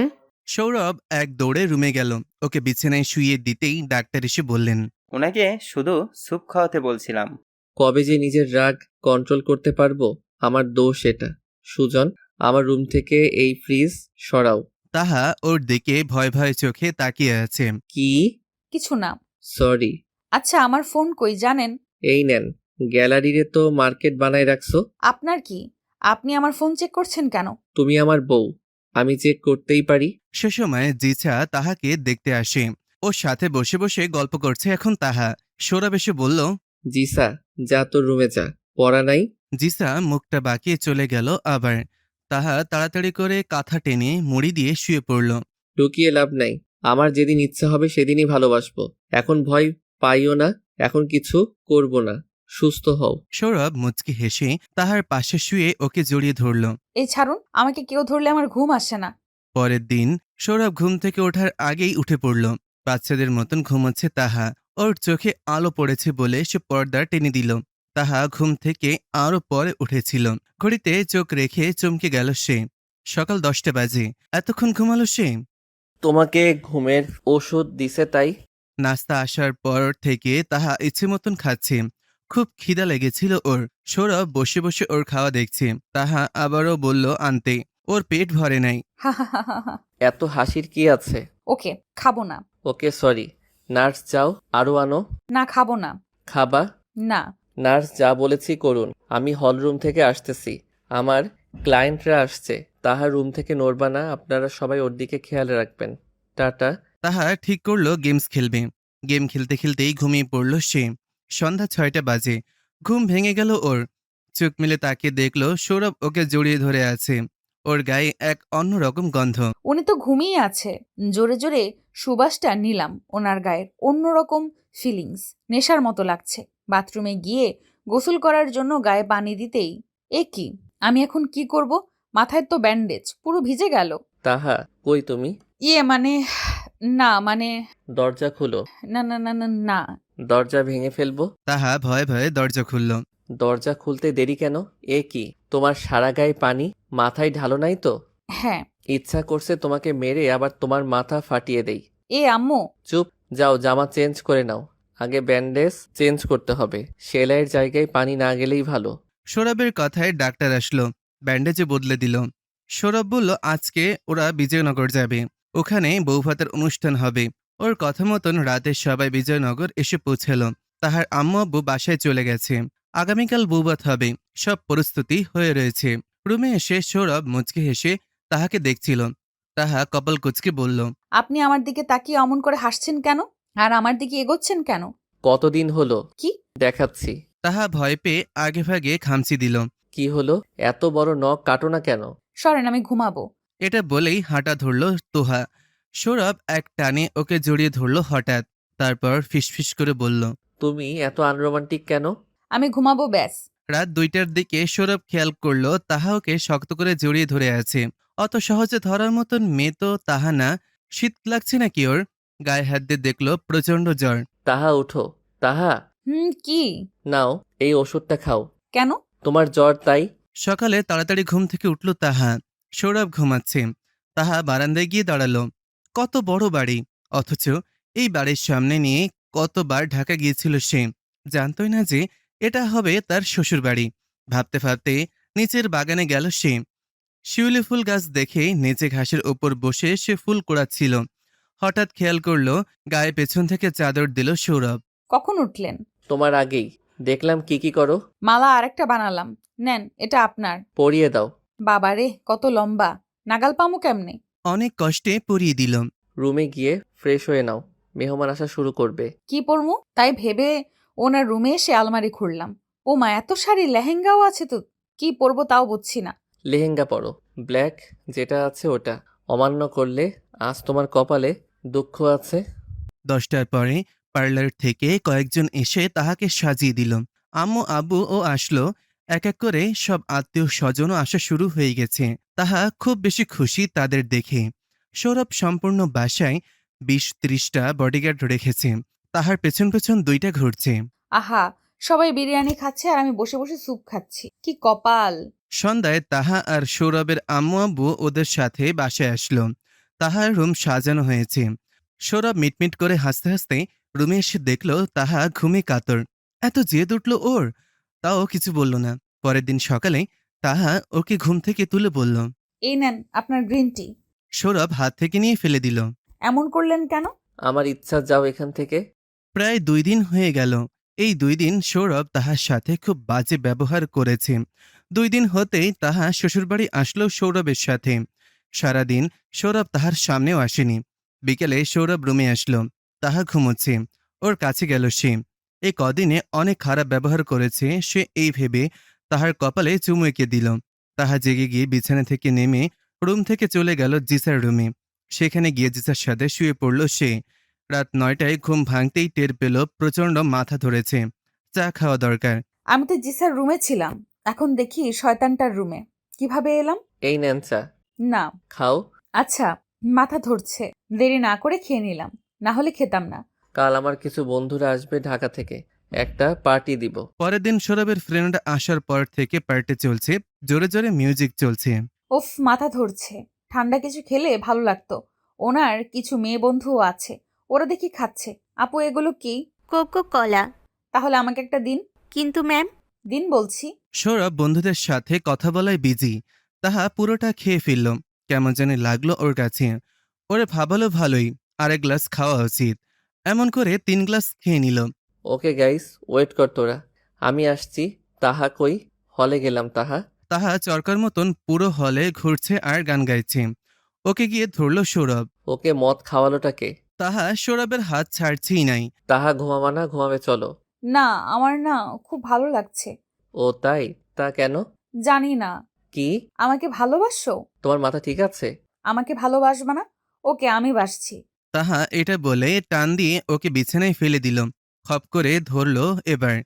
সৌরভ এক দৌড়ে রুমে গেল। ওকে বিছানায় শুইয়ে দিতেই ডাক্তার এসে বললেন, ওনাকে শুধু স্যুপ খাওয়াতে বলছিলাম। কবে যে নিজের রাগ কন্ট্রোল করতে পারবো? আমার দোষ এটা। সুজন, আমার রুম থেকে এই ফ্রিজ সরাও। তাহা ওর দিকে ভয় ভয় চোখে তাকিয়ে আছে। কি? কিছু না। সরি। আচ্ছা, আমার ফোন কই জানেন? এই নেন, গ্যালারিরে তো মার্কেট বানায় রাখছো। আপনার কি? আপনি আমার ফোন চেক করছেন কেন? তুমি আমার বউ, আমি চেক করতেই পারি। সে সময় জিছা তাহাকে দেখতে আসে। ওর সাথে বসে বসে গল্প করছে এখন তাহা। সৌরভ এসে বলল, জিসা, যা তোর রুমে যা, পড়া নাই। জিসা মুখটা বাঁকিয়ে চলে গেল আবার। তাহা তাড়াতাড়ি করে কাঁথা টেনে মুড়ি দিয়ে শুয়ে পড়ল। ঢুকিয়ে লাভ নাই, আমার যেদিন ইচ্ছা হবে সেদিনই ভালোবাসবো। এখন ভয় পাইও না, এখন কিছু করব না, সুস্থ হও। সৌরভ মুচকি হেসে তাহার পাশে শুয়ে ওকে জড়িয়ে ধরল। এই ছাড়ুন, আমাকে কেউ ধরলে আমার ঘুম আসে না। পরের দিন সৌরভ ঘুম থেকে ওঠার আগেই উঠে পড়ল। বাচ্চাদের মতন ঘুমোচ্ছে তাহা। ওর চোখে আলো পড়েছে বলে সে পর্দা টেনে দিল। তাহা ঘুম থেকে আরো পরে উঠেছিল। ঘড়িতে চোখ রেখে চমকে গেল সে। সকাল 10টা বাজে। এতক্ষণ ঘুমালো সে? তোমাকে ঘুমের ওষুধ দিছে তাই? নাস্তা আসার পর থেকে তাহা ইচ্ছে মতন খাচ্ছে। খুব খিদা লেগেছিল ওর। সৌরভ বসে বসে ওর খাওয়া দেখছে। তাহা আবারও বলল আনতে। ওর পেট ভরে নাই। হা হা হা হা হা। এত হাসির কি আছে? ওকে, খাবো না। ওকে সরি। নার্স, যাও আরো আনো। না, খাবো না। খাবা? না। নার্স, যা বলেছি করুন। আমি হলরুম থেকে আসতেছি, আমার ক্লায়েন্টরা আসছে। তাহার রুম থেকে নড়বা না, আপনারা সবাই ওর দিকে খেয়াল রাখবেন। টাটা। তাহা ঠিক করলো গেমস খেলবে। গেম খেলতে খেলতেই ঘুমিয়ে পড়ল সে। সন্ধ্যা 6টা বাজে। ঘুম ভেঙে গেল ওর। চোখ মেলে তাকিয়ে দেখল সৌরভ ওকে জড়িয়ে ধরে আছে। ওর গায়ে এক অন্যরকম গন্ধ। উনি তো ঘুমিয়ে আছে। জোরে জোরে সুবাসটা নিলাম ওনার গায়ের। অন্যরকম ফিলিংস, নেশার মতো লাগছে। বাথরুমে গিয়ে গোসল করার জন্য গায়ে পানি দিতেই এ কি, আমি এখন কি করব? মাথায় তো ব্যান্ডেজ, পুরো ভিজে গেল। তাহা, কই তুমি? মানে না, মানে দরজা খুলো। না না না না না। দরজা ভেঙে ফেলবো। তাহা ভয়ে ভয়ে দরজা খুলল। দরজা খুলতে দেরি কেন? এ কি, তোমার সারা গায়ে পানি? মাথায় ঢালো নাই তো? হ্যাঁ। ইচ্ছা করছে তোমাকে মেরে আবার তোমার মাথা ফাটিয়ে দেই। আম্মু। চুপ, যাও জামা চেঞ্জ করে নাও। আগে ব্যান্ডেজ চেঞ্জ করতে হবে, সেলাইয়ের জায়গায় পানি না গেলেই ভালো। সৌরভের কথায় ডাক্তার আসলো। ব্যান্ডেজে বদলে দিল। সৌরভ বলল আজকে ওরা বিজয়নগর যাবে। ওখানে বৌভাতের অনুষ্ঠান হবে। ওর কথা মতন রাতে সবাই বিজয়নগর এসে পৌঁছালো। তাহার আম্মু আব্বু বাসায় চলে গেছে। আগামীকাল বৌভাত হবে। সব প্রস্তুতি হয়ে রয়েছে। রুমে এসে সৌরভ মুচকি হেসে তাহাকে দেখছিল। তাহা কপাল কুঁচকে বলল, আপনি আমার দিকে তাকিয়ে অমন করে হাসছেন কেন? আর আমার দিকে এগোচ্ছেন কেন? কতদিন হলো? কি? দেখাচ্ছি। তাহা ভয় পেয়ে আগেভাগে খামচি দিল। কি হলো? এত বড় নখ কাটো না কেন? সরেন, আমি ঘুমাবো। এটা বলেই হাঁটা ধরল তোহা। সৌরভ এক টানে ওকে জড়িয়ে ধরল হঠাৎ। তারপর ফিসফিস করে বলল, তুমি এত আনরোমান্টিক কেন? আমি ঘুমাবো ব্যাস। রাত 2টার দিকে সৌরভ খেয়াল করলো তাহা ওকে শক্ত করে জড়িয়ে ধরে আছে। অত সহজে ধরার মতন মেয়ে তো তাহা না। শীত লাগছে নাকি ওর? গায়ে হাত দিয়ে দেখলো প্রচন্ড জ্বর। তাহা উঠো। তাহা, কি? নাও এই ওষুধটা খাও। কেন? তোমার জ্বর তাই। সকালে তাড়াতাড়ি ঘুম থেকে উঠল তাহা। সৌরভ ঘুমাচ্ছে। তাহা বারান্দায় গিয়ে দাঁড়ালো। কত বড় বাড়ি, অথচ এই বাড়ির সামনে নিয়ে কতবার ঢাকা গিয়েছিল সে। জানতই না যে এটা হবে তার শ্বশুর বাড়ি। ভাবতে ভাবতে নিচের বাগানে গেল সে। শিউলি ফুল গাছ দেখে নিচে ঘাসের ওপর বসে সে ফুল কুড়াচ্ছিল। হঠাৎ খেয়াল করলো গায়ে পেছন থেকে চাদর দিল সৌরভ। কখন উঠলেন? তোমার আগেই দেখলাম কি করো। মালা আরেকটা বানালাম, নেন এটা আপনার। পরিয়ে দাও। বাবারে কত লম্বা, নাগাল পামু কেমনে? অনেক কষ্টে পরিয়ে দিল। রুমে গিয়ে ফ্রেশ হয়ে নাও, মেহমান আসা শুরু করবে। কি পরমু তাই ভেবে ওনার রুমে এসে আলমারি খুললাম। ও মা, এত শাড়ি লেহেঙ্গাও আছে তো, কি পরবো তাও বুঝছি না। লেহেঙ্গা পরো, ব্ল্যাক যেটা আছে ওটা। অমান্য করলে আজ তোমার কপালে দুঃখ আছে। 10টার পরে পার্লার থেকে কয়েকজন এসে তাহাকে সাজিয়ে দিল। আম্মু আব্বু ও আসলো। এক এক করে সব আত্মীয় স্বজনও আসা শুরু হয়ে গেছে। তাহা খুব বেশি খুশি তাদের দেখে। সৌরভ সম্পূর্ণ বাসায় 20-30টা বডিগার্ড রেখেছে। তাহার পেছন পেছন 2টা ঘুরছে। আহা, সবাই বিরিয়ানি খাচ্ছে আর আমি বসে বসে স্যুপ খাচ্ছি, কি কপাল। সন্ধ্যায় তাহা আর সৌরভের আম্মু আব্বু ওদের সাথে বাসায় আসলো। তাহার রুম সাজানো হয়েছে। সৌরভ মিটমিট করে হাসতে হাসতে রুমে এসে দেখল তাহা ঘুমে কাতর। এত জেদ উঠল ওর, তাও কিছু বলল না। পরের দিন সকালে তাহা ওকে ঘুম থেকে তুলে বলল, এই নেন আপনার গ্রিন টি। সৌরভ হাত থেকে নিয়ে ফেলে দিল। এমন করলেন কেন? আমার ইচ্ছা, যাও এখান থেকে। প্রায় 2 দিন হয়ে গেল। এই 2 দিন সৌরভ তাহার সাথে খুব বাজে ব্যবহার করেছে। 2 দিন হতেই তাহা শ্বশুরবাড়ি আসলো সৌরভের সাথে। সারাদিন সৌরভ তাহার সামনেও আসেনি। বিকেলে সৌরভ রুমে আসলো। তাহা ঘুমোচ্ছে। ওর কাছে গেল সে। এই কদিনে অনেক খারাপ ব্যবহার করেছে সে, এই ভেবে তাহার কপালে চুমু এঁকে দিল। তাহা জেগে গিয়ে বিছানা থেকে নেমে রুম থেকে চলে গেল জিসার রুমে। সেখানে গিয়ে জিসার সাথে শুয়ে পড়ল সে। রাত 9টায় ঘুম ভাঙতেই টের পেল প্রচন্ড মাথা ধরেছে। চা খাওয়া দরকার। আমি তো জিসার রুমে ছিলাম, এখন দেখি শয়তানটার রুমে। কিভাবে এলাম? এই নেন চা। না। খাও। আচ্ছা, মাথা ধরছে, দেরি না করে খেয়ে নিলাম, না হলে খেতাম না। কাল আমার কিছু বন্ধুরা আসবে ঢাকা থেকে, একটা পার্টি দিব। পরের দিন সৌরভের ফ্রেন্ড আসার পর থেকে পার্টি চলছে। জোরে জোরে মিউজিক চলছে। উফ, মাথা ধরছে। ঠান্ডা কিছু খেলে ভালো লাগতো। ওনার কিছু মেয়ে বন্ধুও আছে, ওরা দেখি খাচ্ছে। আপু, এগুলো কি? কোকো কলা। তাহলে আমাকে একটা দিন। কিন্তু ম্যাম। দিন বলছি। সৌরভ বন্ধুদের সাথে কথা বলায় বিজি। তাহা পুরোটা খেয়ে ফেলল। কেমন জানি লাগলো ওর কাছে। ওরে ভাবালো ভালোই, আরেক গ্লাস খাওয়া উচিত। এমন করে 3 গ্লাস খেয়ে নিল। ওকে গাইস, ওয়েট কর তোরা, আমি আসছি। তাহা কই? হলে গেলাম। তাহা চরকার মতন পুরো হলে ঘুরছে আর গান গাইছে। ওকে গিয়ে ধরল সৌরভ। ওকে মদ খাওয়ালোটাকে? তাহা সৌরভের হাত ছাড়ছেই নাই। তাহা ঘুমাবা না? ঘুমাবে চলো। না, আমার না খুব ভালো লাগছে। ও তাই? তা কেন? জানি না। কি? আমাকে ভালোবাসো? তোমার মাথা ঠিক আছে? আমাকে ভালোবাসবা না? ওকে, আমি বাসছি। তাহা এটা বলে টান দিয়ে ওকে বিছানায় ফেলে দিল। খপ করে ধরল এবার।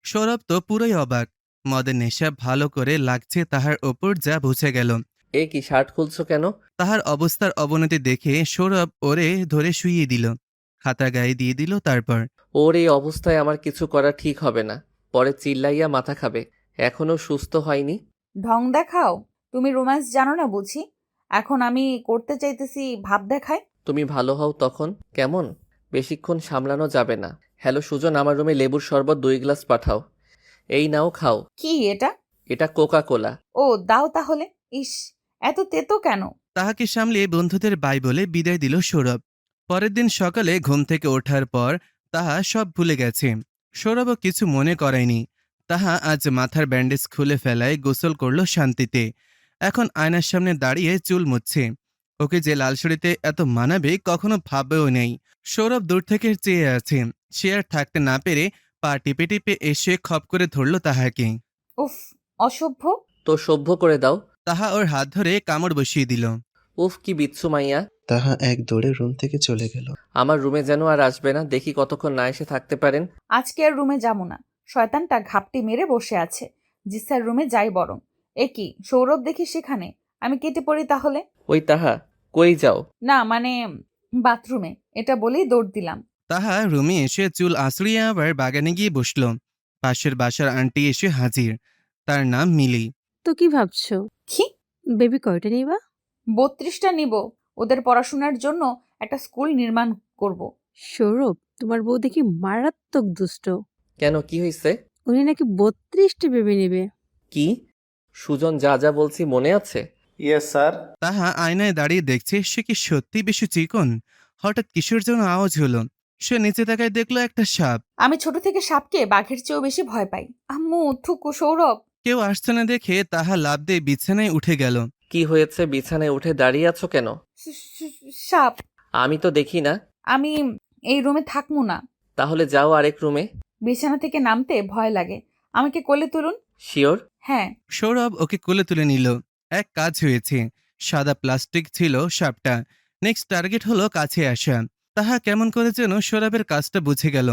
সৌরভ তো পুরোই অবাক। মদের নেশা ভালো করে লাগছে তাহার ওপর, যা বুঝে গেল। এ কি, শার্ট খুলছো কেন? তাহার অবস্থার অবনতি দেখে সৌরভ ওরে ধরে শুইয়ে দিল। হাতা গায়ে দিয়ে দিল। তারপর, ওর এই অবস্থায় আমার কিছু করা ঠিক হবে না, পরে চিল্লাইয়া মাথা খাবে। এখনো সুস্থ হয়নি। ঢং দেখাও? তুমি রোম্যান্স জানো না বুঝি? এখন আমি করতে চাইতেছি ভাব দেখায়। তুমি ভালো হও তখন। কেমন? বেশিক্ষণ সামলানো যাবে না। হ্যালো সুজন, আমার রুমে লেবুর শরবত 2 গ্লাস পাঠাও। এই নাও, খাও। কি এটা? এটা কোকা কোলা। ও, দাও তাহলে। ইস, এত তেতো কেন? তাহাকে সামলিয়ে বন্ধুদের বাই বলে বিদায় দিল সৌরভ। পরের দিন সকালে ঘুম থেকে ওঠার পর তাহা সব ভুলে গেছে। সৌরভও কিছু মনে করায়নি। তাহা আজ মাথার ব্যান্ডেজ খুলে ফেলায় গোসল করল শান্তিতে। এখন আয়নার সামনে দাঁড়িয়ে চুল মুছছে। ওকে যে লাল শাড়িতে এত মানাবে কখনো ভাববেও নেই। সৌরভ দূর থেকে চেয়ে আছে। সে আর থাকতে না পেরে পা টিপে টিপে এসে খপ করে ধরল তাহাকে। উফ, অসভ্য। তো সভ্য করে দাও। তাহা ওর হাত ধরে কামড় বসিয়ে দিল। উফ, কি বিচ্ছু মাইয়া। তাহা এক দৌড়ে রুম থেকে চলে গেল। আমার রুমে যেন আর আসবে না, দেখি কতক্ষণ না এসে থাকতে পারেন। আজকে আর রুমে যাবো না, শয়তানটা ঘাপটি মেরে বসে আছে। জিসার রুমে যাই বরং। এ কি, সৌরভ দেখি সেখানে, আমি কেটে পড়ি তাহলে। ওই তাহা, কই যাও? না মানে বাথরুমে, এটা বলেই দৌড় দিলাম। তাহা রুমে এসে চুল আঁচড়িয়ে আবার বাগানে গিয়ে বসল। পাশের বাসার আন্টি এসে হাজির। তার নাম মিলি। তো কি ভাবছো? কি? বেবি কয়টা নিবা? 32টা নিব। ওদের পড়াশোনার জন্য একটা স্কুল নির্মাণ করব। সৌরভ, তোমার বউ দেখি মারাত্মক দুষ্ট। কেন, কি হয়েছে? উনি নাকি 32টা বেবি নেবে। কি? সুজন যা যা বলছি মনে আছে? Yes sir. তাহা আয়নায় দাঁড়িয়ে দেখছে সে কি সত্যি বেশি চিকন। হঠাৎ কিশোর যেন আওয়াজ হলো। সে নিচে তাকায় দেখলো একটা সাপ। আমি ছোট থেকে সাপকে বাঘের চেয়েও বেশি ভয় পাই। আম্মু, থুকু, সৌরভ। কেউ আসছে না দেখে তাহা লাফ দিয়ে বিছানায় উঠে গেল। কি হয়েছে? বিছানায় উঠে দাঁড়িয়ে আছো কেন? সাপ। আমি তো দেখি না। আমি এই রুমে থাকবো না। তাহলে যাও আরেক রুমে। বিছানা থেকে নামতে ভয় লাগে, আমাকে কোলে তুলুন। শিওর? হ্যাঁ। সৌরভ ওকে কোলে তুলে নিল। এক কাজ হয়েছে। সাদা প্লাস্টিক ছিল সাপটা। নেক্সট টার্গেট হলো কাছে আসা। তাহা কেমন করে যেন সৌরভের কাজটা বুঝে গেল।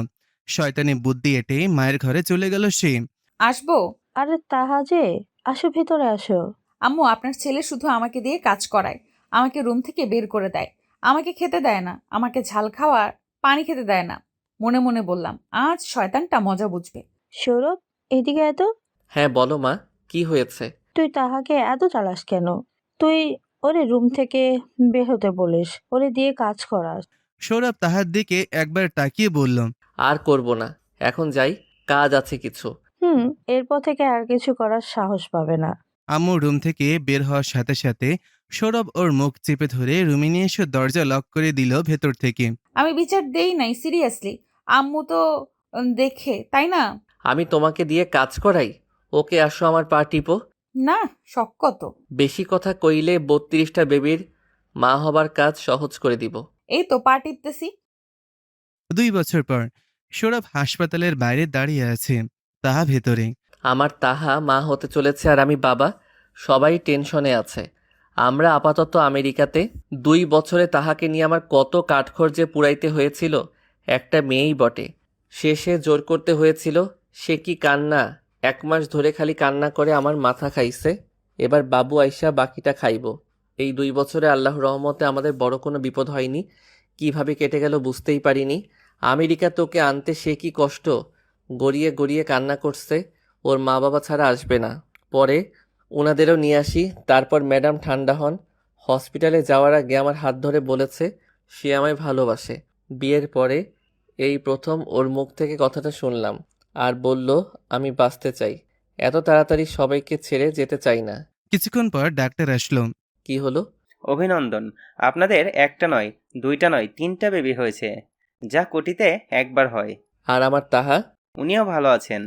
শয়তানি বুদ্ধি এঁটে মায়ের ঘরে চলে গেল সে। আসবো? আরে তাহা যে, আসো ভিতরে আসো। আম্মু, আপনার ছেলে শুধু আমাকে দিয়ে কাজ করায়, আমাকে রুম থেকে বের করে দেয়, আমাকে খেতে দেয় না, আমাকে ঝাল খাওয়ার পানি খেতে দেয় না। মনে মনে বললাম, আজ শয়তানটা মজা বুঝবে। সৌরভ, এদিকে এত। হ্যাঁ বলো মা, কি হয়েছে? তুই তাহাকে এত চালাস কেন? তুই ওরে রুম থেকে বের হতে বলিস, ওরে দিয়ে কাজ করাস। সৌরভ তাহার দিকে একবার তাকিয়ে বলল, আর করব না, এখন যাই, কাজ আছে কিছু। এরপর থেকে আর কিছু করার সাহস পাবে না। আম্মু রুম থেকে বের হওয়ার সাথে সাথে সৌরভ ওর মুখ চেপে ধরে রুমে নিয়ে এসে দরজা লক করে দিল ভেতর থেকে। আমি বিচার দেই নাই, সিরিয়াসলি। আম্মু তো দেখে, তাই না? আমি তোমাকে দিয়ে কাজ করাই? ওকে আসো আমার পা টিপো। না, শখ কত। বেশি কথা কইলে 32টা বেবির মা হবার কাজ সহজ করে দিব। এই তো পা টিপতেছি। 2 বছর পর সৌরভ হাসপাতালের বাইরে দাঁড়িয়ে আছে। তাহা ভেতরে। আমার তাহা মা হতে চলেছে আর আমি বাবা। সবাই টেনশনে আছে। আমরা আপাতত আমেরিকাতে। 2 বছরে তাহাকে নিয়ে আমার কত কাঠখড় পুড়াইতে হয়েছিল। একটা মেয়েই বটে, শেষে জোর করতে হয়েছিল। সে কি কান্না! 1 মাস ধরে খালি কান্না করে আমার মাথা খাইছে। এবার বাবু আইসা বাকিটা খাইব। এই 2 বছরে আল্লাহর রহমতে আমাদের বড় কোনো বিপদ হয়নি। কিভাবে কেটে গেল বুঝতেই পারিনি। আমেরিকা তোকে আনতে সে কি কষ্ট! গড়িয়ে গড়িয়ে কান্না করছে। ওর মা বাবা ছাড়া আসবে না। পরে ওনাদেরও নিয়ে আসি। তারপর ম্যাডাম ঠান্ডা হন। হসপিটালে যাওয়ার আগে আমার হাত ধরে বলেছে সে আমায় ভালোবাসে। বিয়ের পরে এই প্রথম ওর মুখ থেকে কথাটা শুনলাম। আর বলল আমি বাঁচতে চাই, এত তাড়াতাড়ি সবাইকে ছেড়ে যেতে চাই না। কিছুক্ষণ পর ডাক্তার আসলো। কি হলো? অভিনন্দন, আপনাদের একটা নয়, 2টা নয়, 3টা বেবি হয়েছে, যা কোটিতে একবার হয়। আর আমার তাহা? উনিও ভালো আছেন।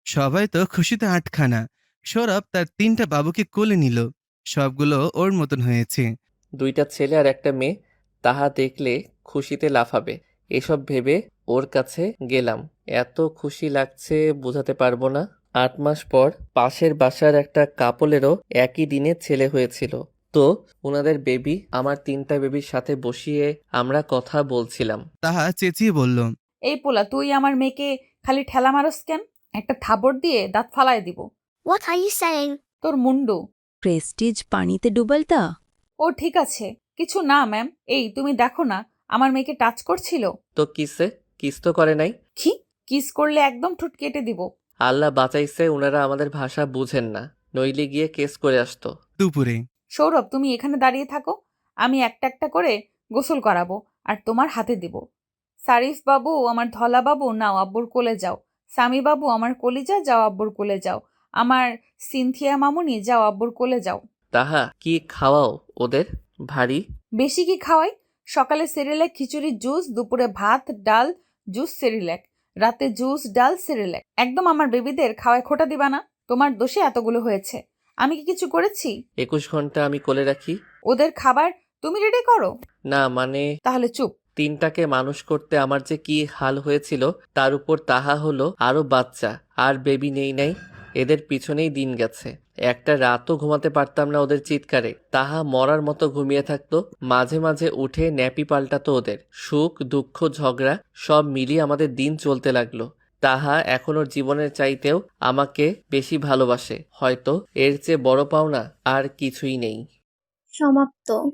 সবাই তো খুশিতে আটখানা। সৌরভ তার 3টা বাবুকে কোলে নিল। সবগুলো ওর মতন হয়েছে। 2টা ছেলে আর একটা মেয়ে। তাহা দেখলে খুশিতে লাফাবে। এসব ভেবে ওর কাছে গেলাম। এত খুশি লাগছে বোঝাতে পারবো না। 8 মাস পর পাশের বাসার একটা কাপলেরও একই দিনে ছেলে হয়েছিল। তো ওনাদের বেবি আমার 3টা বেবির সাথে বসিয়ে আমরা কথা বলছিলাম। তাহা চেঁচিয়ে বলল, এই পোলা, তুই আমার মেয়েকে খালি ঠেলা মারস কেন? একটা থাবড় দিয়ে দাঁত ফালায় দিব। What are you saying? তোর মুন্ডু। প্রেস্টিজ পানিতে ডুবালতা? ও ঠিক আছে, কিছু না ম্যাম। এই তুমি দেখো না, আমার মেয়েকে টাচ করছিল। তো কিস তো করে নাই। কি? কিস করলে একদম ঠোঁট কেটে দিব। আল্লাহ বাঁচাইছে, ওনারা আমাদের ভাষা বুঝেন না, নইলে গিয়ে কেস করে আসতো। দুপুরে। সৌরভ, তুমি এখানে দাঁড়িয়ে থাকো, আমি একটা একটা করে গোসল করাবো আর তোমার হাতে দিব। সারিফ বাবু, আমার ধলা বাবু, নাও আব্বুর কোলে যাও। সামি বাবু, আমার কলিজা, যাও আব্বুর কোলে যাও। আমার সিনথিয়া মামুনি, যাও আব্বুর কোলে যাও। তাহা, কি খাওয়াও ওদের? ভারী বেশি কি খাওয়াই? সকালে সেরেল্যাক, খিচুড়ি, জুস, দুপুরে ভাত, ডাল, জুস, সেরেল্যাক, রাতে জুস, ডাল, সেরেল্যাক। একদম আমার বেবিদের খাওয়ায় খোটা দিবা না। তোমার দোষে এতগুলো হয়েছে। আমি কি কিছু করেছি? 21 ঘন্টা আমি কোলে রাখি। ওদের খাবার তুমি রেডি করো। না মানে তাহলে চুপ। তিনটাকে মানুষ করতে আমার যে কি হাল হয়েছিল, তার উপর তাহা হলো আরো বাচ্চা, আর বেবি নাই, এদের পিছনেই দিন গেছে। একটা রাতও ঘুমাতে পারতাম না ওদের চিৎকারে। তাহা মরার মতো ঘুমিয়ে থাকতো, মাঝে মাঝে উঠে ন্যাপি পাল্টাতো ওদের। সুখ দুঃখ ঝগড়া সব মিলিয়ে আমাদের দিন চলতে লাগলো। তাহা এখন ওর জীবনের চাইতেও আমাকে বেশি ভালোবাসে। হয়তো এর চেয়ে বড় পাওনা আর কিছুই নেই। সমাপ্ত।